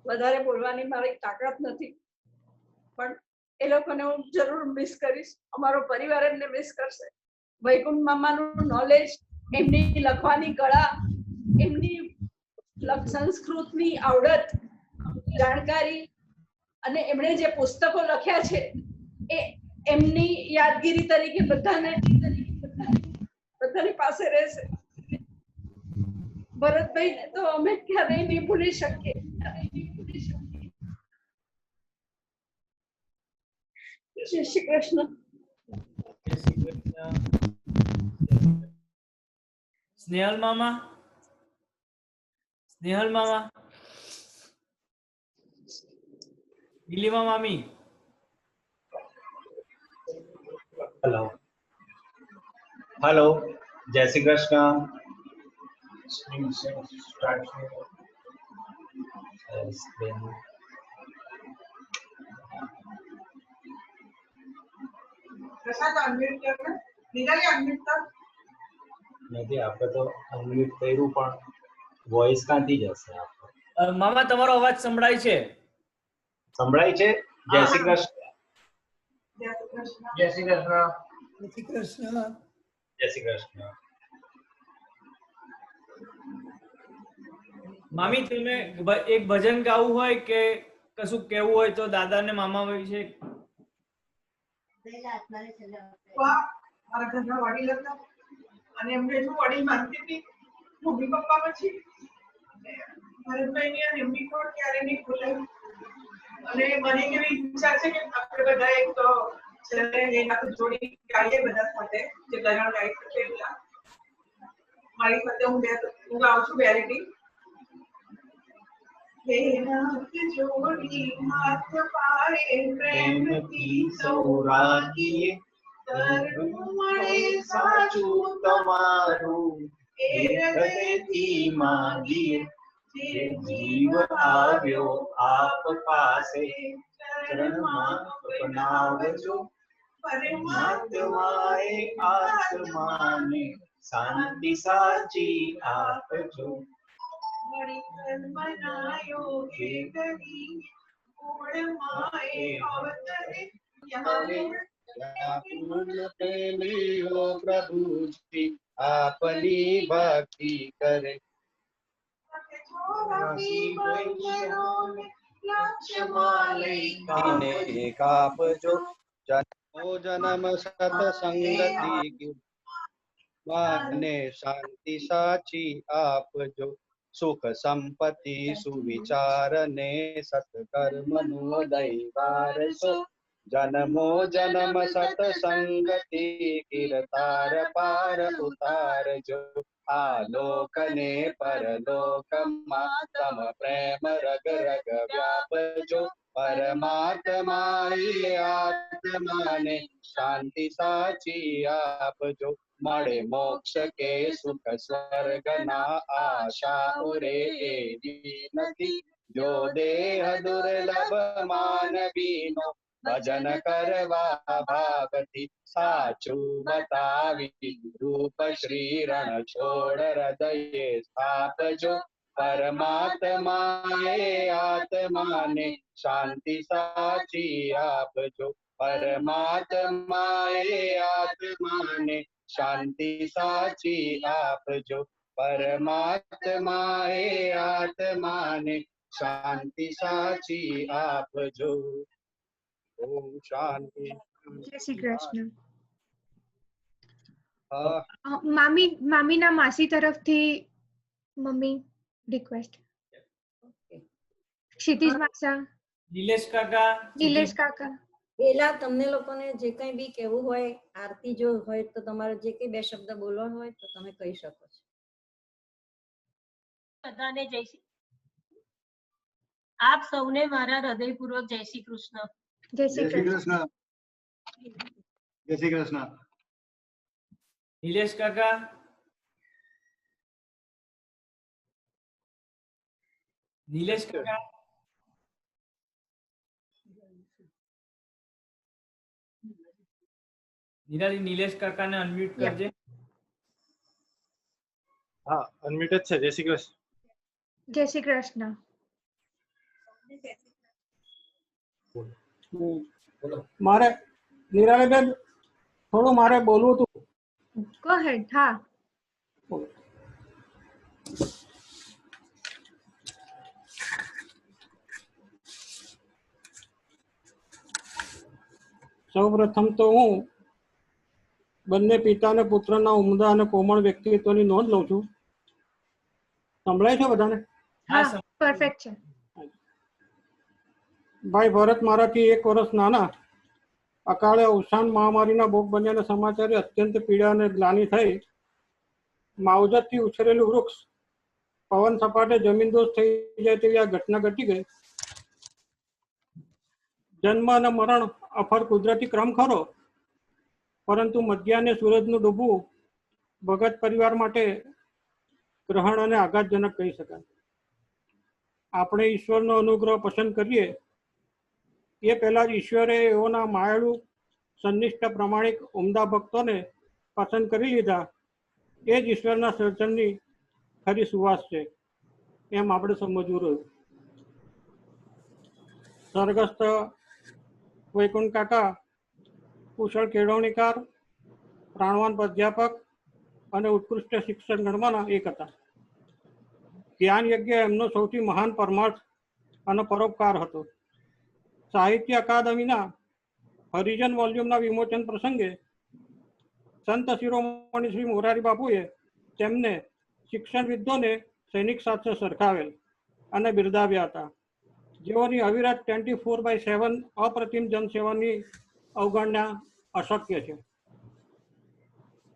વધારે બોલવાની મારી તાકાત નથી, પણ એ લોકોને હું જરૂર મિસ કરીશ. અમારો પરિવાર એમને મિસ કરશે. વૈકુંઠ મામાનું નોલેજ, એમની લખવાની કળા, એમની સંસ્કૃતની આવડત, જાણકારી અને એમણે જે પુસ્તકો લખ્યા છે એ એમની યાદગીરી તરીકે બધાની પાસે રહેશે. ભરતભાઈ તો અમે ક્યારેય નહીં ભૂલી શકીએ. જય શ્રી કૃષ્ણ. સ્નેહલ મામા, નીલિમા મામી. હેલો, જય શ્રી કૃષ્ણ. નથી આપણે તો અનમ્યુટ કર્યું પણ વોઇસ ક્યાંથી જશે? મામા તમારો અવાજ સંભળાય છે. સંભળાય છે? જય શ્રી કૃષ્ણ. જય શ્રી કૃષ્ણ. જય શ્રી કૃષ્ણ. જય શ્રી કૃષ્ણ. જય શ્રી કૃષ્ણ. મામી તમે એક ભજન ગાવું હોય કે કશું કેવું હોય તો દાદા ને મામા વિશે. વાહ, મારા ઘરના વડીલ હતા અને એમને જો વડીલ માનતી હતી મમ્મી પપ્પા પછી ભરતભાઈ અને એમની કોણ ક્યારે નહીં ભૂલાય. અને મને એવી ઈચ્છા છે કે આપણે બધા એક જોડી ગાઈએ બધા સાથે જેટલા જણ ગાઈ શકે એટલા. મારી સાથે હું ગાઉં છું વેરાયટી. જોડી માથ પાડે પ્રેમથી સૌરાગીએ તરણું મળે સાચું તમારું એ હૃદયથી માંગીએ. જે જીવ આવ્યો આપ પાસે ચરણમાં અપનાવજો. પરમાત્માએ આત્માને શાંતિ સાચી આપજો. બનાયો એ કરી પૂર્ણમાએ અવતરે પ્રેમીઓ પ્રભુજી આપની ભક્તિ કરે. કાપજો જન્મો જન્મ સતસંગતિ માને શાંતિ સાચી આપજો. સુખ સંપત્તિ સુવિચાર ને સત્કર્મ નો દૈવારસો. જન્મો જન્મ સતસંગતિ કીર્તાર પાર ઉતારજો. આલોક ને પરલોકમાં તમ પ્રેમ રગ રગ વ્યાપજો. પરમાત્માએ આત્માને શાંતિ સાચી આપજો. મળે મોક્ષ કે સુખ સ્વર્ગ ના આશા ઉરે એવી નથી. જો દેહ દુર્લભ માનવીનો ભજન કરવા ભાવથી સાચું બતાવી રૂપ શ્રી રણ છોડ હૃદયે સ્થાપજો. પરમાત્માએ આત્માને શાંતિ સાચી આપજો. પરમાત્માએ આત્માને શાંતિ સાચી આપજો. પરમાત્માએ આત્માને શાંતિ સાચી આપજો. ઓમ શાંતિ. જય શ્રી કૃષ્ણ. હા, મામીના માસી તરફથી મમ્મી રિક્વેસ્ટ. ક્ષિતિજ માસા, નિલેશ કાકા, નિલેશ કાકા. પેલા તમને લોકોને જે કંઈ બી કહેવું હોય, આરતી જો હોય તો તમારે જે કંઈ બે શબ્દ બોલવા હોય તો તમે કહી શકો છો. બધાને જય શ્રી આપ સૌને મારા હૃદયપૂર્વક જય શ્રી કૃષ્ણ. જય જય શ્રી કૃષ્ણ. જય શ્રી કૃષ્ણ. નિલેશ કાકા. નિલેશ કાકા. નિરાલી નિલેશ કાકાને અનમ્યુટ કરજે. હા, અનમ્યુટ જ છે. જય શ્રી કૃષ્ણ. જય શ્રી કૃષ્ણ. મારે નિરાલીબેન થોડું મારે બોલવું હતું. ગો હેડ. હા. સૌપ્રથમ તો હું બંને પિતા અને પુત્રના ઉમદા અને કોમળ વ્યક્તિત્વની નોંધ લઉં છું. સંભળાય છે બધાને? હા, પરફેક્ટ છે. ભાઈ ભરત મારાથી 1 વર્ષ નાના અકાળે અવસાન મહામારીના ભોગ બન્યાના સમાચારે અત્યંત પીડા અને ગ્લાનિ થઈ. માવજતથી ઉછરેલું વૃક્ષ પવન સપાટે જમીનદોસ્ત થઈ જાય તેવી આ ઘટના ઘટી ગઈ. જન્મ અને મરણ અફર કુદરતી ક્રમ ખરો, પરંતુ મધ્યાહને સૂરજનું ડૂબવું ભગત પરિવાર માટે ગ્રહણ અને આઘાતજનક કહી શકાય. આપણે ઈશ્વરનો અનુગ્રહ પસંદ કરીએ એ પહેલા જ ઈશ્વરે એઓના માયાળુ સંનિષ્ઠ પ્રમાણિક ઉમદા ભક્તોને પસંદ કરી લીધા. એ જ ઈશ્વરના સર્જનની ખરી સુવાસ છે એમ આપણે સમજવું રહ્યું. સ્વર્ગસ્થ વૈકુંઠ કાકા કુશળ કેળવણીકાર, પ્રાણવાન પ્રાધ્યાપક અને ઉત્કૃષ્ટ શિક્ષક ગણવાના એક હતા. જ્ઞાન યજ્ઞ એમનો સૌથી મહાન પરમાર્થ અને પરોપકાર હતો. સાહિત્ય અકાદમીના હરિજન વોલ્યુમના વિમોચન પ્રસંગે સંત શિરોમણી શ્રી મોરારી બાપુએ તેમને શિક્ષણવિદોને સૈનિક સાથે સરખાવેલ અને બિરદાવ્યા હતા, જેઓની અવિરત 24/7 અપ્રતિમ જનસેવાની અવગણના અશક્ય છે.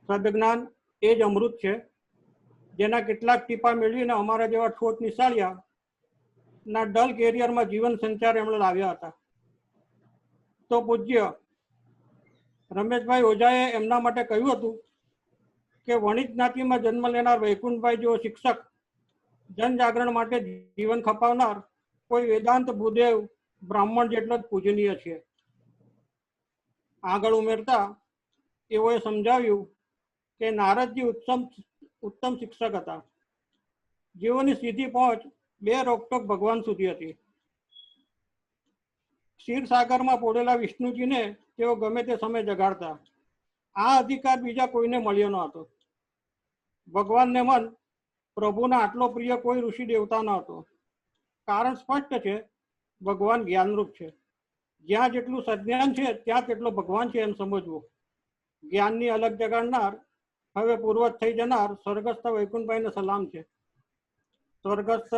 સદજ્ઞાન એ જ અમૃત છે, જેના કેટલાક ટીપા મેળવીને અમારા જેવા ઠોઠ નિશાળિયા ના ડલ કેરિયરમાં જીવન સંચાર એમણે લાવ્યા હતા. તો પૂજ્ય રમેશભાઈ ઓઝાએ એમના માટે કહ્યું હતું કે વણિક જ્ઞાતિમાં જન્મ લેનાર વૈકુંઠભાઈ જેવો શિક્ષક, જનજાગરણ માટે જીવન ખપાવનાર કોઈ વેદાંત ભૂદેવ બ્રાહ્મણ જેટલો જ પૂજનીય છે. આગળ ઉમેરતા એઓએ સમજાવ્યું કે નારદજી ઉત્તમ શિક્ષક હતા, જેઓની સીધી પહોંચ 2 રોકટોક ભગવાન સુધી હતી. ક્ષીરસાગરમાં પોડેલા વિષ્ણુજીને તેઓ ગમે તે સમય જગાડતા. આ અધિકાર બીજા કોઈને મળ્યો ન હતો. ભગવાનને મન પ્રભુના આટલો પ્રિય કોઈ ઋષિ દેવતા ન હતો. કારણ સ્પષ્ટ છે, ભગવાન જ્ઞાનરૂપ છે. જ્યાં જેટલું સજ્ઞાન છે ત્યાં તેટલો ભગવાન છે એમ સમજવું. જ્ઞાનની અલગ જગાડનાર, હવે પૂર્વજ થઈ જનાર સ્વર્ગસ્થ વૈકુંઠભાઈને સલામ છે. સ્વર્ગસ્થ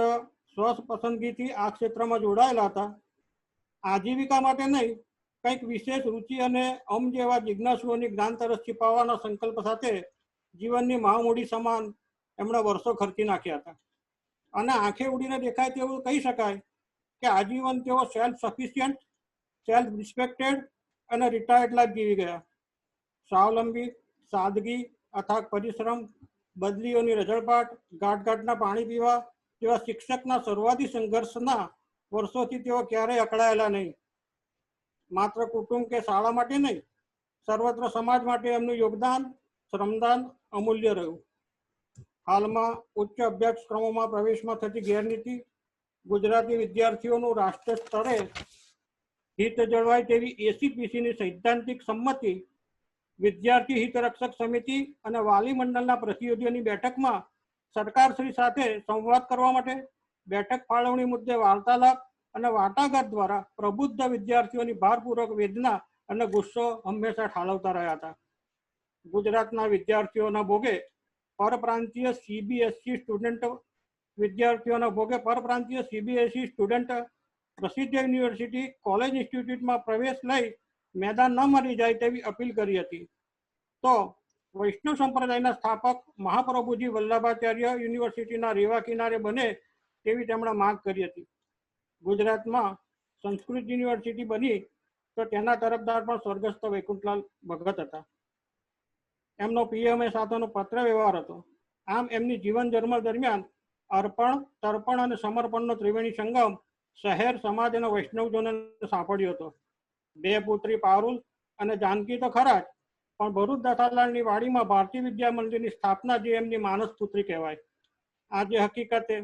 સ્વપસંદગીથી આ ક્ષેત્રમાં જોડાયેલા હતા. આજીવિકા માટે નહીં, કંઈક વિશેષ રુચિ અને જેવા જિજ્ઞાસુઓની જ્ઞાન તરસ छिपाવવાના સંકલ્પ સાથે જીવનની મહામૂડી સમાન એમણે વર્ષો ખર્ચી નાખ્યા હતા. અને આંખે ઉડીને દેખાય તેવું કહી શકાય કે આજીવન તેઓ સેલ્ફ સફિશિયન્ટ, સેલ્ફ રિસ્પેક્ટેડ અને રિટાયર્ડ લાઈફ જીવી ગયા. સ્વાવલંબી, સાદગી, અથાગ પરિશ્રમ, બદલીઓની રઝળપાટ, ઘાટઘાટના પાણી પીવા જેવા શિક્ષકના શરૂઆતી સંઘર્ષના વર્ષોથી તેઓ ક્યારેય અકળાયેલા નહીં. માત્ર કુટુંબ કે શાળા માટે નહીં, સર્વત્ર સમાજ માટે એમનું યોગદાન, શ્રમદાન અમૂલ્ય રહ્યું. હાલમાં ઉચ્ચ અભ્યાસક્રમોમાં પ્રવેશમાં થતી ગેરનીતિ, ગુજરાતી વિદ્યાર્થીઓનું રાષ્ટ્ર સ્તરે હિત જળવાય તેવી એસીપીસીની સૈદ્ધાંતિક સંમતિ, વિદ્યાર્થી હિતરક્ષક સમિતિ અને વાલી મંડળના પ્રતિનિધિઓની બેઠકમાં સરકારશ્રી સાથે સંવાદ કરવા માટે બેઠક ફાળવણી મુદ્દે વાર્તાલાપ અને વાટાઘાટ દ્વારા પ્રબુદ્ધ વિદ્યાર્થીઓની ભારપૂર્વક વેદના અને ગુસ્સો હંમેશા ઠાલવતા રહ્યા હતા. ગુજરાતના વિદ્યાર્થીઓના ભોગે પરપ્રાંતીય સીબીએસઈ સ્ટુડન્ટ પ્રસિદ્ધ યુનિવર્સિટી કોલેજ ઇન્સ્ટિટ્યૂટમાં પ્રવેશ લઈ મેદાન ન મરી જાય તેવી અપીલ કરી હતી. તો વૈષ્ણવ સંપ્રદાયના સ્થાપક મહાપ્રભુજી વલ્લભાચાર્ય યુનિવર્સિટીના રેવા કિનારે બને તેવી તેમણે માંગ કરી હતી. ગુજરાતમાં સંસ્કૃત યુનિવર્સિટી બની તો તેના તરફદાર પણ સ્વર્ગસ્થ વૈકુંઠલાલ ભગત હતા. એમનો પીએમએ સાથેનો પત્ર વ્યવહાર હતો. આમ એમની જીવન જન્મ દરમિયાન અર્પણ, તર્પણ અને સમર્પણનો ત્રિવેણી સંગમ શહેર, સમાજ અને વૈષ્ણવજનોને સાંપડ્યો હતો. 2 પુત્રી પારુલ અને જાનકી તો ખરા જ, પણ ભરૂચ દસાલાલની વાડીમાં ભારતીય વિદ્યા મંદિરની સ્થાપના જે એમની માનસ પુત્રી કહેવાય. આજે હકીકતે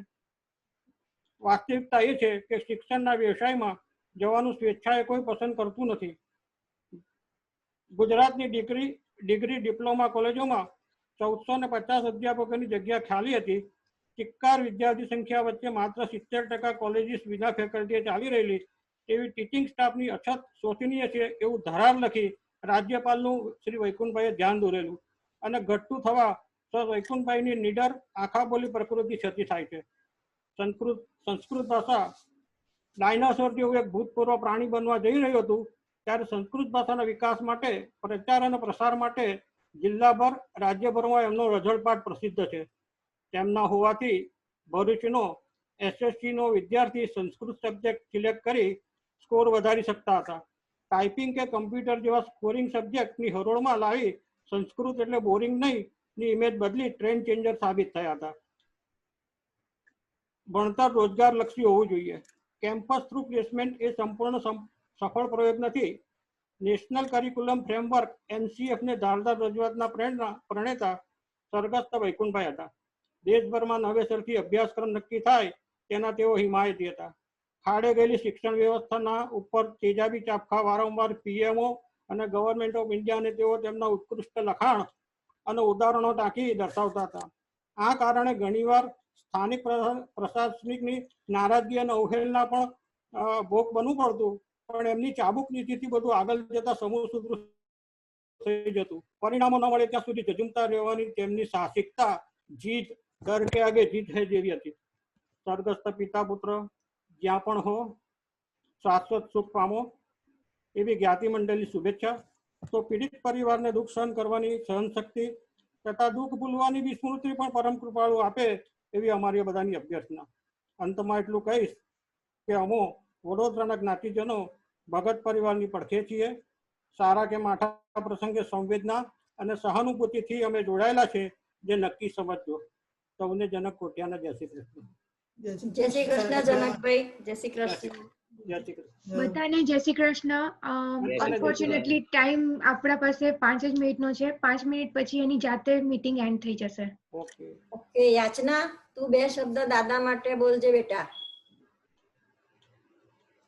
વાસ્તવિકતા એ છે કે શિક્ષણના વ્યવસાયમાં જવાનું સ્વેચ્છાએ કોઈ પસંદ કરતું નથી. ગુજરાતની ડિગ્રી ડિપ્લોમા કોલેજોમાં 1450 અધ્યાપકોની જગ્યા ખાલી હતી. ચિક્કાર વિદ્યાર્થી સંખ્યા વચ્ચે માત્ર 70% કોલેજીસ વિના ફેકલ્ટીએ ચાલી રહેલી એવી ટીચિંગ સ્ટાફની અછત શોચનીય છે એવું ધરાર લખી રાજ્યપાલનું શ્રી વૈકુંઠભાઈએ ધ્યાન દોરેલું અને ઘટતું થવા સર વૈકુંઠભાઈની નિડર આંખાબોલી પ્રકૃતિ છતી થાય છે. સંસ્કૃત ભાષા ડાયનાસોર જેવું એક ભૂતપૂર્વ પ્રાણી બનવા જઈ રહ્યું હતું ત્યારે સંસ્કૃત ભાષાના વિકાસ માટે, પ્રચાર અને પ્રસાર માટે જિલ્લાભર, રાજ્યભરમાં એમનો રઝળપાટ પ્રસિદ્ધ છે. તેમના હોવાથી ભરૂચનો એસએસસીનો વિદ્યાર્થી સંસ્કૃત સબ્જેક્ટ સિલેક્ટ કરી સ્કોર વધારી શકતા હતા. ટાઈપિંગ કે કમ્પ્યુટર જેવા સ્કોરિંગ સબ્જેક્ટની હરોળમાં લાવી સંસ્કૃત એટલે બોરિંગ નહીં ની ઇમેજ બદલી ટ્રેન્ડ ચેન્જર સાબિત થયા હતા. ભણતર રોજગારલક્ષી હોવું જોઈએ. કેમ્પસ થ્રુ પ્લેસમેન્ટ એ સંપૂર્ણ સફળ પ્રયોગ નથી. નેશનલ કરિક્યુલમ ફ્રેમવર્ક NCF ને ધારદાર રજૂઆતના પ્રણેતા સ્વર્ગસ્થ વૈકુંઠભાઈ હતા. દેશભરમાં નવેસરથી અભ્યાસક્રમ નક્કી થાય તેના તેઓ હિમાયતી હતા. ખાડે ગયેલી શિક્ષણ વ્યવસ્થાના ઉપર તેજાબી ચાપખા વારંવાર પીએમઓ અને ગવર્મેન્ટ ઓફ ઇન્ડિયાને તેઓ તેમના ઉત્કૃષ્ટ લખાણ અને ઉદાહરણો ટાંકી દર્શાવતા હતા. આ કારણે ઘણીવાર સ્થાનિક પ્રશાસનિકની નારાજગી અને અવહેલના પણ ભોગ બનવું પડતું, પણ એમની ચાબુક નીતિથી બધું આગળ જતા સમૂહ સુધરું થઈ જતું. પરિણામો ન મળે ત્યાં સુધી ઝઝુમતા રહેવાની તેમની સાહસિકતા જીત ડર કે આગે જીત હે જેવી હતી. સ્વર્ગસ્થ પિતા પુત્ર જ્યાં પણ હો શાશ્વત સુખ પામો એવી જ્ઞાતિ મંડળની શુભેચ્છા. તો પીડિત પરિવારને દુઃખ સહન કરવાની સહનશક્તિ તથા દુઃખ ભૂલવાની વિસ્મૃતિ પણ પરમ કૃપાળુ આપે એવી અમારી બધાની અભ્યર્થના. અંતમાં એટલું કહીશ કે અમો વડોદરાના જ્ઞાતિજનો ભગત પરિવારની પડખે છીએ. સારા કે માઠા પ્રસંગે સંવેદના અને સહાનુભૂતિથી અમે જોડાયેલા છે, જે નક્કી સમજજો. સૌને જનક કોઠિયાના જય શ્રી કૃષ્ણ. જય શ્રી કૃષ્ણ જનકભાઈ. જય શ્રી કૃષ્ણ. બધાને જય શ્રી કૃષ્ણ. અનફોર્ચ્યુનેટલી ટાઈમ આપણા પાસે 5 જ મિનિટનો છે. 5 મિનિટ પછી એની જાતે મીટિંગ એન્ડ થઈ જશે. ઓકે યાચના, તું 2 શબ્દ દાદા માટે બોલજે બેટા.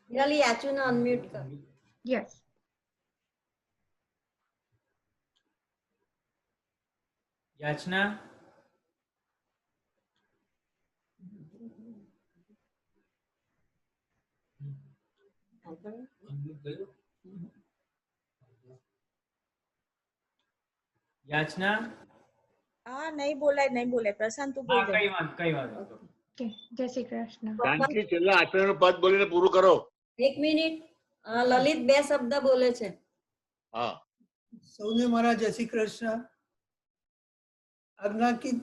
હિરાલી યાચુને અનમ્યુટ કર. યસ. યાચના. યાચના. હા, નહીં બોલાય પ્રશાંત તું બોલ. કઈ વાત. જય શ્રી કૃષ્ણ. જાનકી છેલ્લા આચરણનું પદ બોલીને પૂરું કરો. 1 મિનિટ. લલિત 2 શબ્દ બોલે છે. હા. સૌને મારા જય શ્રી કૃષ્ણ. આજ્ઞાકિત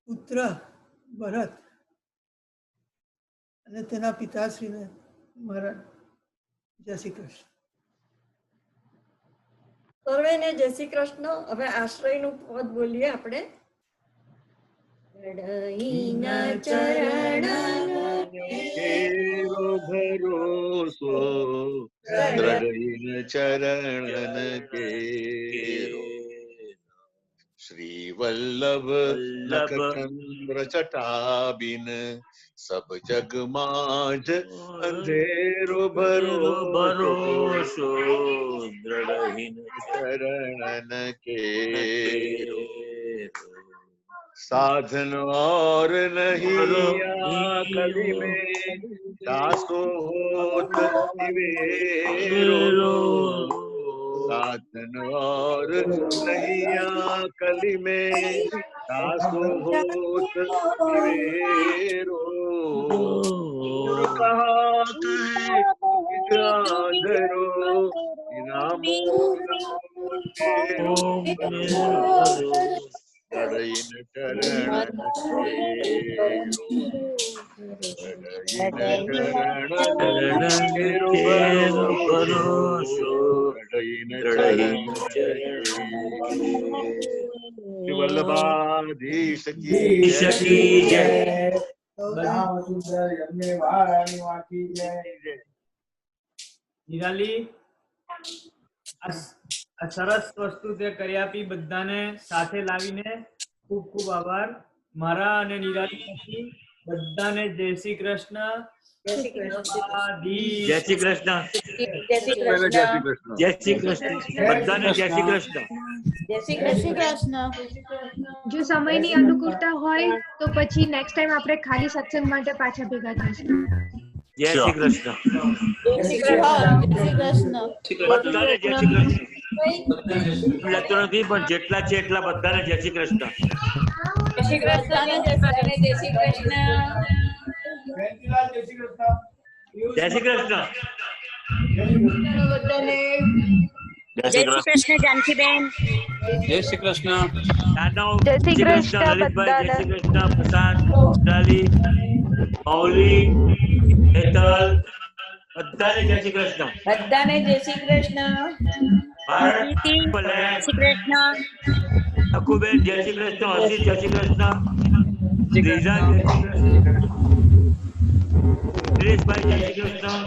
પુત્ર ભરત અને તેના પિતાશ્રીને મારા જય શ્રી કૃષ્ણ. સર્વેને જય શ્રી કૃષ્ણ. હવે આશ્રયનું પદ બોલીએ આપણે. ભરોસો ચરણ કેરો શ્રી વલ્લભ લખચંદ્ર ચટાબિન સબ જગ માજ અંધેરો ભરોસો દ્રઢહીન ચરણ કેરો साधन और नहीं कली में दासो होत निवेरो साधन और नहीं कली में दासो होत निवेरो कहा कहे इनामो चरण वल्लभाधीश की जय. નિરાલી, આ સરસ વસ્તુ તે કરી આપી, બધાને સાથે લાવીને ખૂબ ખૂબ આભાર. મારા અને નિરાલી બધાને જય શ્રી કૃષ્ણ. જય શ્રી કૃષ્ણ. જય શ્રી કૃષ્ણ. બધાને જય શ્રી કૃષ્ણ. જય શ્રી કૃષ્ણ. જો સમયની અનુકૂળતા હોય તો પછી નેક્સ્ટ ટાઈમ આપણે ખાલી સત્સંગ માટે પાછા ભેગા થઈશું. જય શ્રી કૃષ્ણ. જય શ્રી કૃષ્ણ. બધાને જય શ્રી કૃષ્ણ. નથી પણ જેટલા છે એટલા બધાને જય શ્રી કૃષ્ણ. જય શ્રી કૃષ્ણ. જય શ્રી કૃષ્ણ. જય શ્રી કૃષ્ણ. જય શ્રી કૃષ્ણ જાનકીબેન. જય શ્રી કૃષ્ણ. જય શ્રી કૃષ્ણ લલિતભાઈ. જય શ્રી કૃષ્ણ પ્રશાંત, ડાલી, મૌલી, હેતલ, બધાને જય શ્રી કૃષ્ણ. બધાને જય શ્રી કૃષ્ણ. અકુબેન જય શ્રી કૃષ્ણ. હર્ષિત જય શ્રી કૃષ્ણ. ત્રીજા જય શ્રી કૃષ્ણ. દિનેશભાઈ જય શ્રી કૃષ્ણ.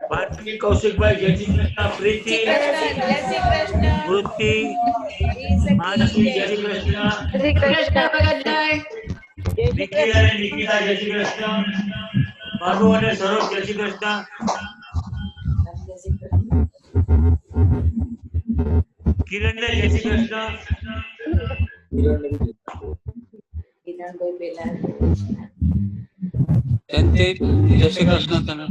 ભારતી કૌશિકભાઈ જય શ્રી કૃષ્ણ. પ્રીતિ જય શ્રી કૃષ્ણ. વૃત્તિ માનસી જય શ્રી કૃષ્ણ. જય શ્રી કૃષ્ણ. નિકિતા જય શ્રી કૃષ્ણ. બાબુ અને સરોજ જય શ્રી કૃષ્ણ. કિરણ ને જય શ્રી કૃષ્ણ. જયંતિ જય શ્રી કૃષ્ણ તને.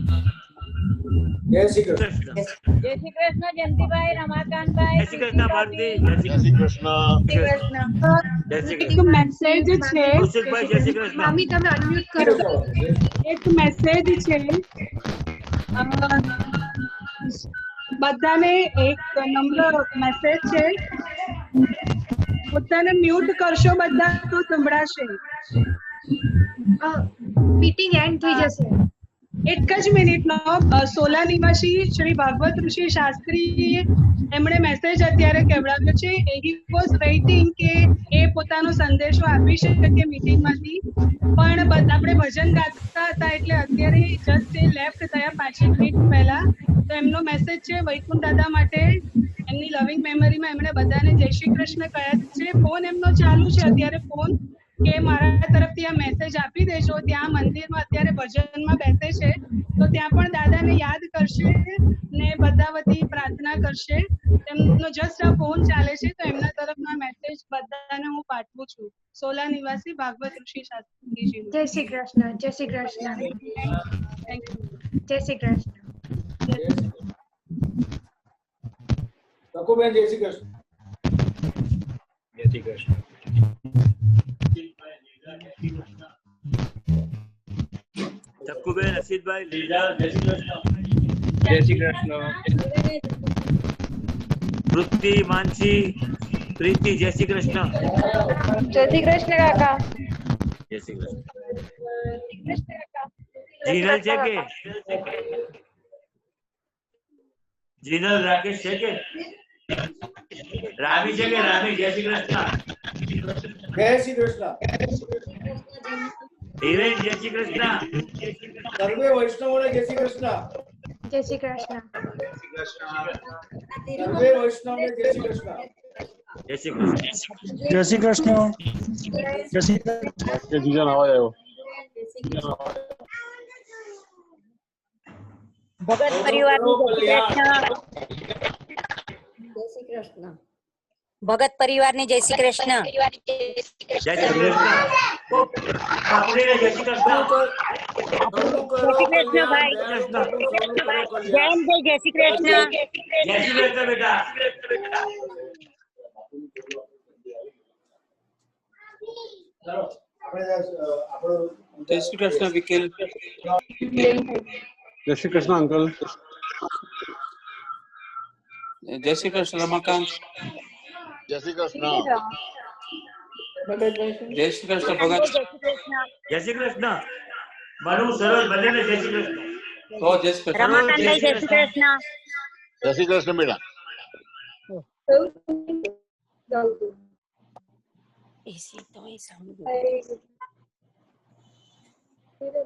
જય શ્રી કૃષ્ણ. જય શ્રી કૃષ્ણ જયંતિભાઈ, રમાકાંતભાઈ, જય શ્રી કૃષ્ણ ભારતી. જય શ્રી કૃષ્ણ. જય શ્રી એક કૃષ્ણ. મેસેજ છે. કૌશિકભાઈ જય શ્રી કૃષ્ણ. મામી તમે અનમ્યુટ કરો. એક મેસેજ છે. બધાને એક નંબર મેસેજ છે. પોતાને મ્યુટ કરશો બધા તો સંભળાશે. મીટિંગ એન્ડ થઈ જશે. એક જ મિનિટનો. સોલા નિવાસી શ્રી ભાગવત ઋષિ શાસ્ત્રી એમણે મેસેજ અત્યારે કહેવડાવ્યો છે. હી વોઝ વેઇટિંગ કે એ પોતાનો સંદેશો આપી શકે મીટિંગમાંથી, પણ આપણે ભજન ગાતા હતા એટલે અત્યારે જસ્ટ એ લેફ્ટ થયા 5 મિનિટ પહેલા. તો એમનો મેસેજ છે વૈકુંઠ દાદા માટે, એમની લવિંગ મેમરીમાં એમણે બધાને જય શ્રી કૃષ્ણ કહ્યા છે. ફોન એમનો ચાલુ છે અત્યારે ફોન, કે મારા તરફથી આ મેસેજ આપી દેજો. ત્યાં મંદિરમાં અત્યારે ભજનમાં બેસે છે તો ત્યાં પણ દાદાને યાદ કરશે ને બધા વતી પ્રાર્થના કરશે. તેમનો જસ્ટ આ ફોન ચાલે છે તો એમના તરફના મેસેજ બધાને હું પાઠવું છું. સોલા નિવાસી ભાગવત ઋષિ શાસ્ત્રીજી. જય શ્રી કૃષ્ણ. જય શ્રી કૃષ્ણ. જય શ્રી કૃષ્ણ. રઘુબેન જય શ્રી કૃષ્ણ. જય શ્રી કૃષ્ણ. ચક્કુબેન, અસિતભાઈ, લીલા જય શ્રી કૃષ્ણ. જય શ્રી કૃષ્ણ. વૃત્તિ, માનસી, પ્રીતિ જય શ્રી કૃષ્ણ. જય શ્રી કૃષ્ણ કાકા. જય શ્રી કૃષ્ણ. જીનલ છે કે જીનલ રાકેશ છે કે રામી છે કે રામી જય શ્રી કૃષ્ણ. જય શ્રી કૃષ્ણ. હિરેન જય શ્રી કૃષ્ણ. સર્વે વૈષ્ણવોને જય શ્રી કૃષ્ણ. જય શ્રી કૃષ્ણ. સર્વે વૈષ્ણવોને જય શ્રી કૃષ્ણ. જય શ્રી કૃષ્ણ. જય શ્રી કૃષ્ણ. જય શ્રી કૃષ્ણ. ભગત પરિવારની જય શ્રી કૃષ્ણ. ભગત પરિવારની જય શ્રી કૃષ્ણ. જય શ્રી કૃષ્ણ. બાપુડીને જય શ્રી કૃષ્ણ. જય શ્રી કૃષ્ણ ભાઈ. જયંતભાઈ જય શ્રી કૃષ્ણ. જય શ્રી કૃષ્ણ બેટા. જય શ્રી કૃષ્ણ વિકેલ. જય શ્રી કૃષ્ણ અંકલ. જય શ્રી કૃષ્ણ રમાકાંત. જય શ્રી કૃષ્ણ. જય શ્રી કૃષ્ણ ભગત. જય શ્રી કૃષ્ણ. મનુ, સરોજ બંનેને જય શ્રી કૃષ્ણ. તો જય શ્રી કૃષ્ણ. રમાકાંતભાઈ જય શ્રી કૃષ્ણ. જય શ્રી કૃષ્ણ બેટા.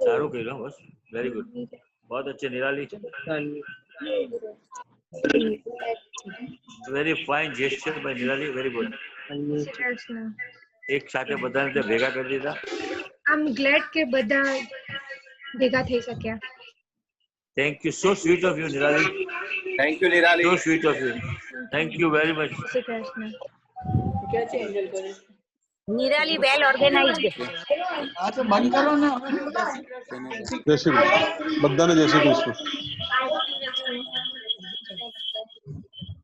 સારું કર્યું બસ. Very good. बहुत अच्छे Nirali. Very fine gesture by Nirali. Very good. એક સાથે બધાને ત્યાં ભેગા કરી દીધા. આઈ એમ ગ્લેડ કે બધા ભેગા થઈ શક્યા. Thank you. So sweet of you Nirali. Thank you Nirali. So sweet of you. Thank you very much. क्या છે એન્જલ કરે? નિરાલી વેલ ઓર્ગેનાઇઝડ. હા તો બંધ કરો ને. જય શ્રી કૃષ્ણ. બધાને જય શ્રી કૃષ્ણ.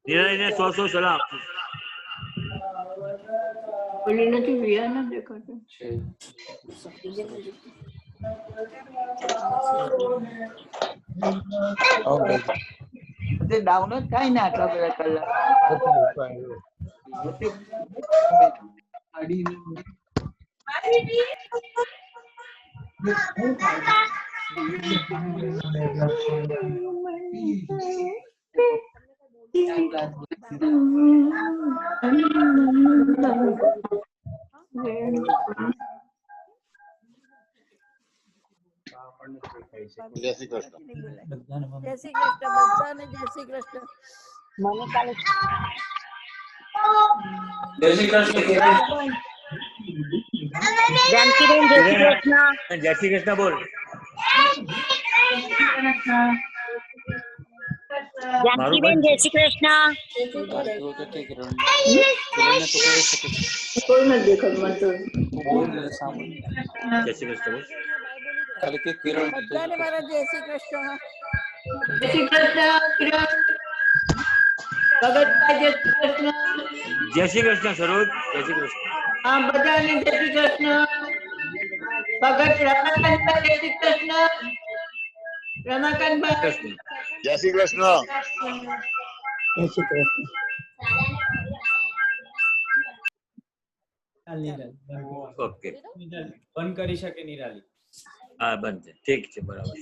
નિરાલીને 100 સલામ. ઓલી નથી વિયા ન દેખાતો. ડાઉનલોડ થાય ને આટલા બધા કલાક. જય શ્રી કૃષ્ણ. જય શ્રી કૃષ્ણ. બધાને જય શ્રી કૃષ્ણ. મને કાલે જય શ્રી કૃષ્ણ. જાનકીબેન જય શ્રી કૃષ્ણ. જય શ્રી કૃષ્ણ બોલ. જાનકીબેન જય શ્રી કૃષ્ણ. કોઈ નથી દેખાતું મને તો. જય શ્રી કૃષ્ણ. બધાને મારા જય શ્રી કૃષ્ણ. જય શ્રી કૃષ્ણ કિરણ. ભગતભાઈ જય શ્રી કૃષ્ણ. જય શ્રી કૃષ્ણ સરોજ. જય શ્રી કૃષ્ણ. હા બધાને જય શ્રી કૃષ્ણ. ભગત રમાકાંતભાઈ જય શ્રી કૃષ્ણ. રમાકાંતભાઈ જય શ્રી કૃષ્ણ. જય શ્રી કૃષ્ણ. નિરાલી ઓકે બંધ કરી શકે નિરાલી. હા બંધ છે. ઠીક છે બરાબર.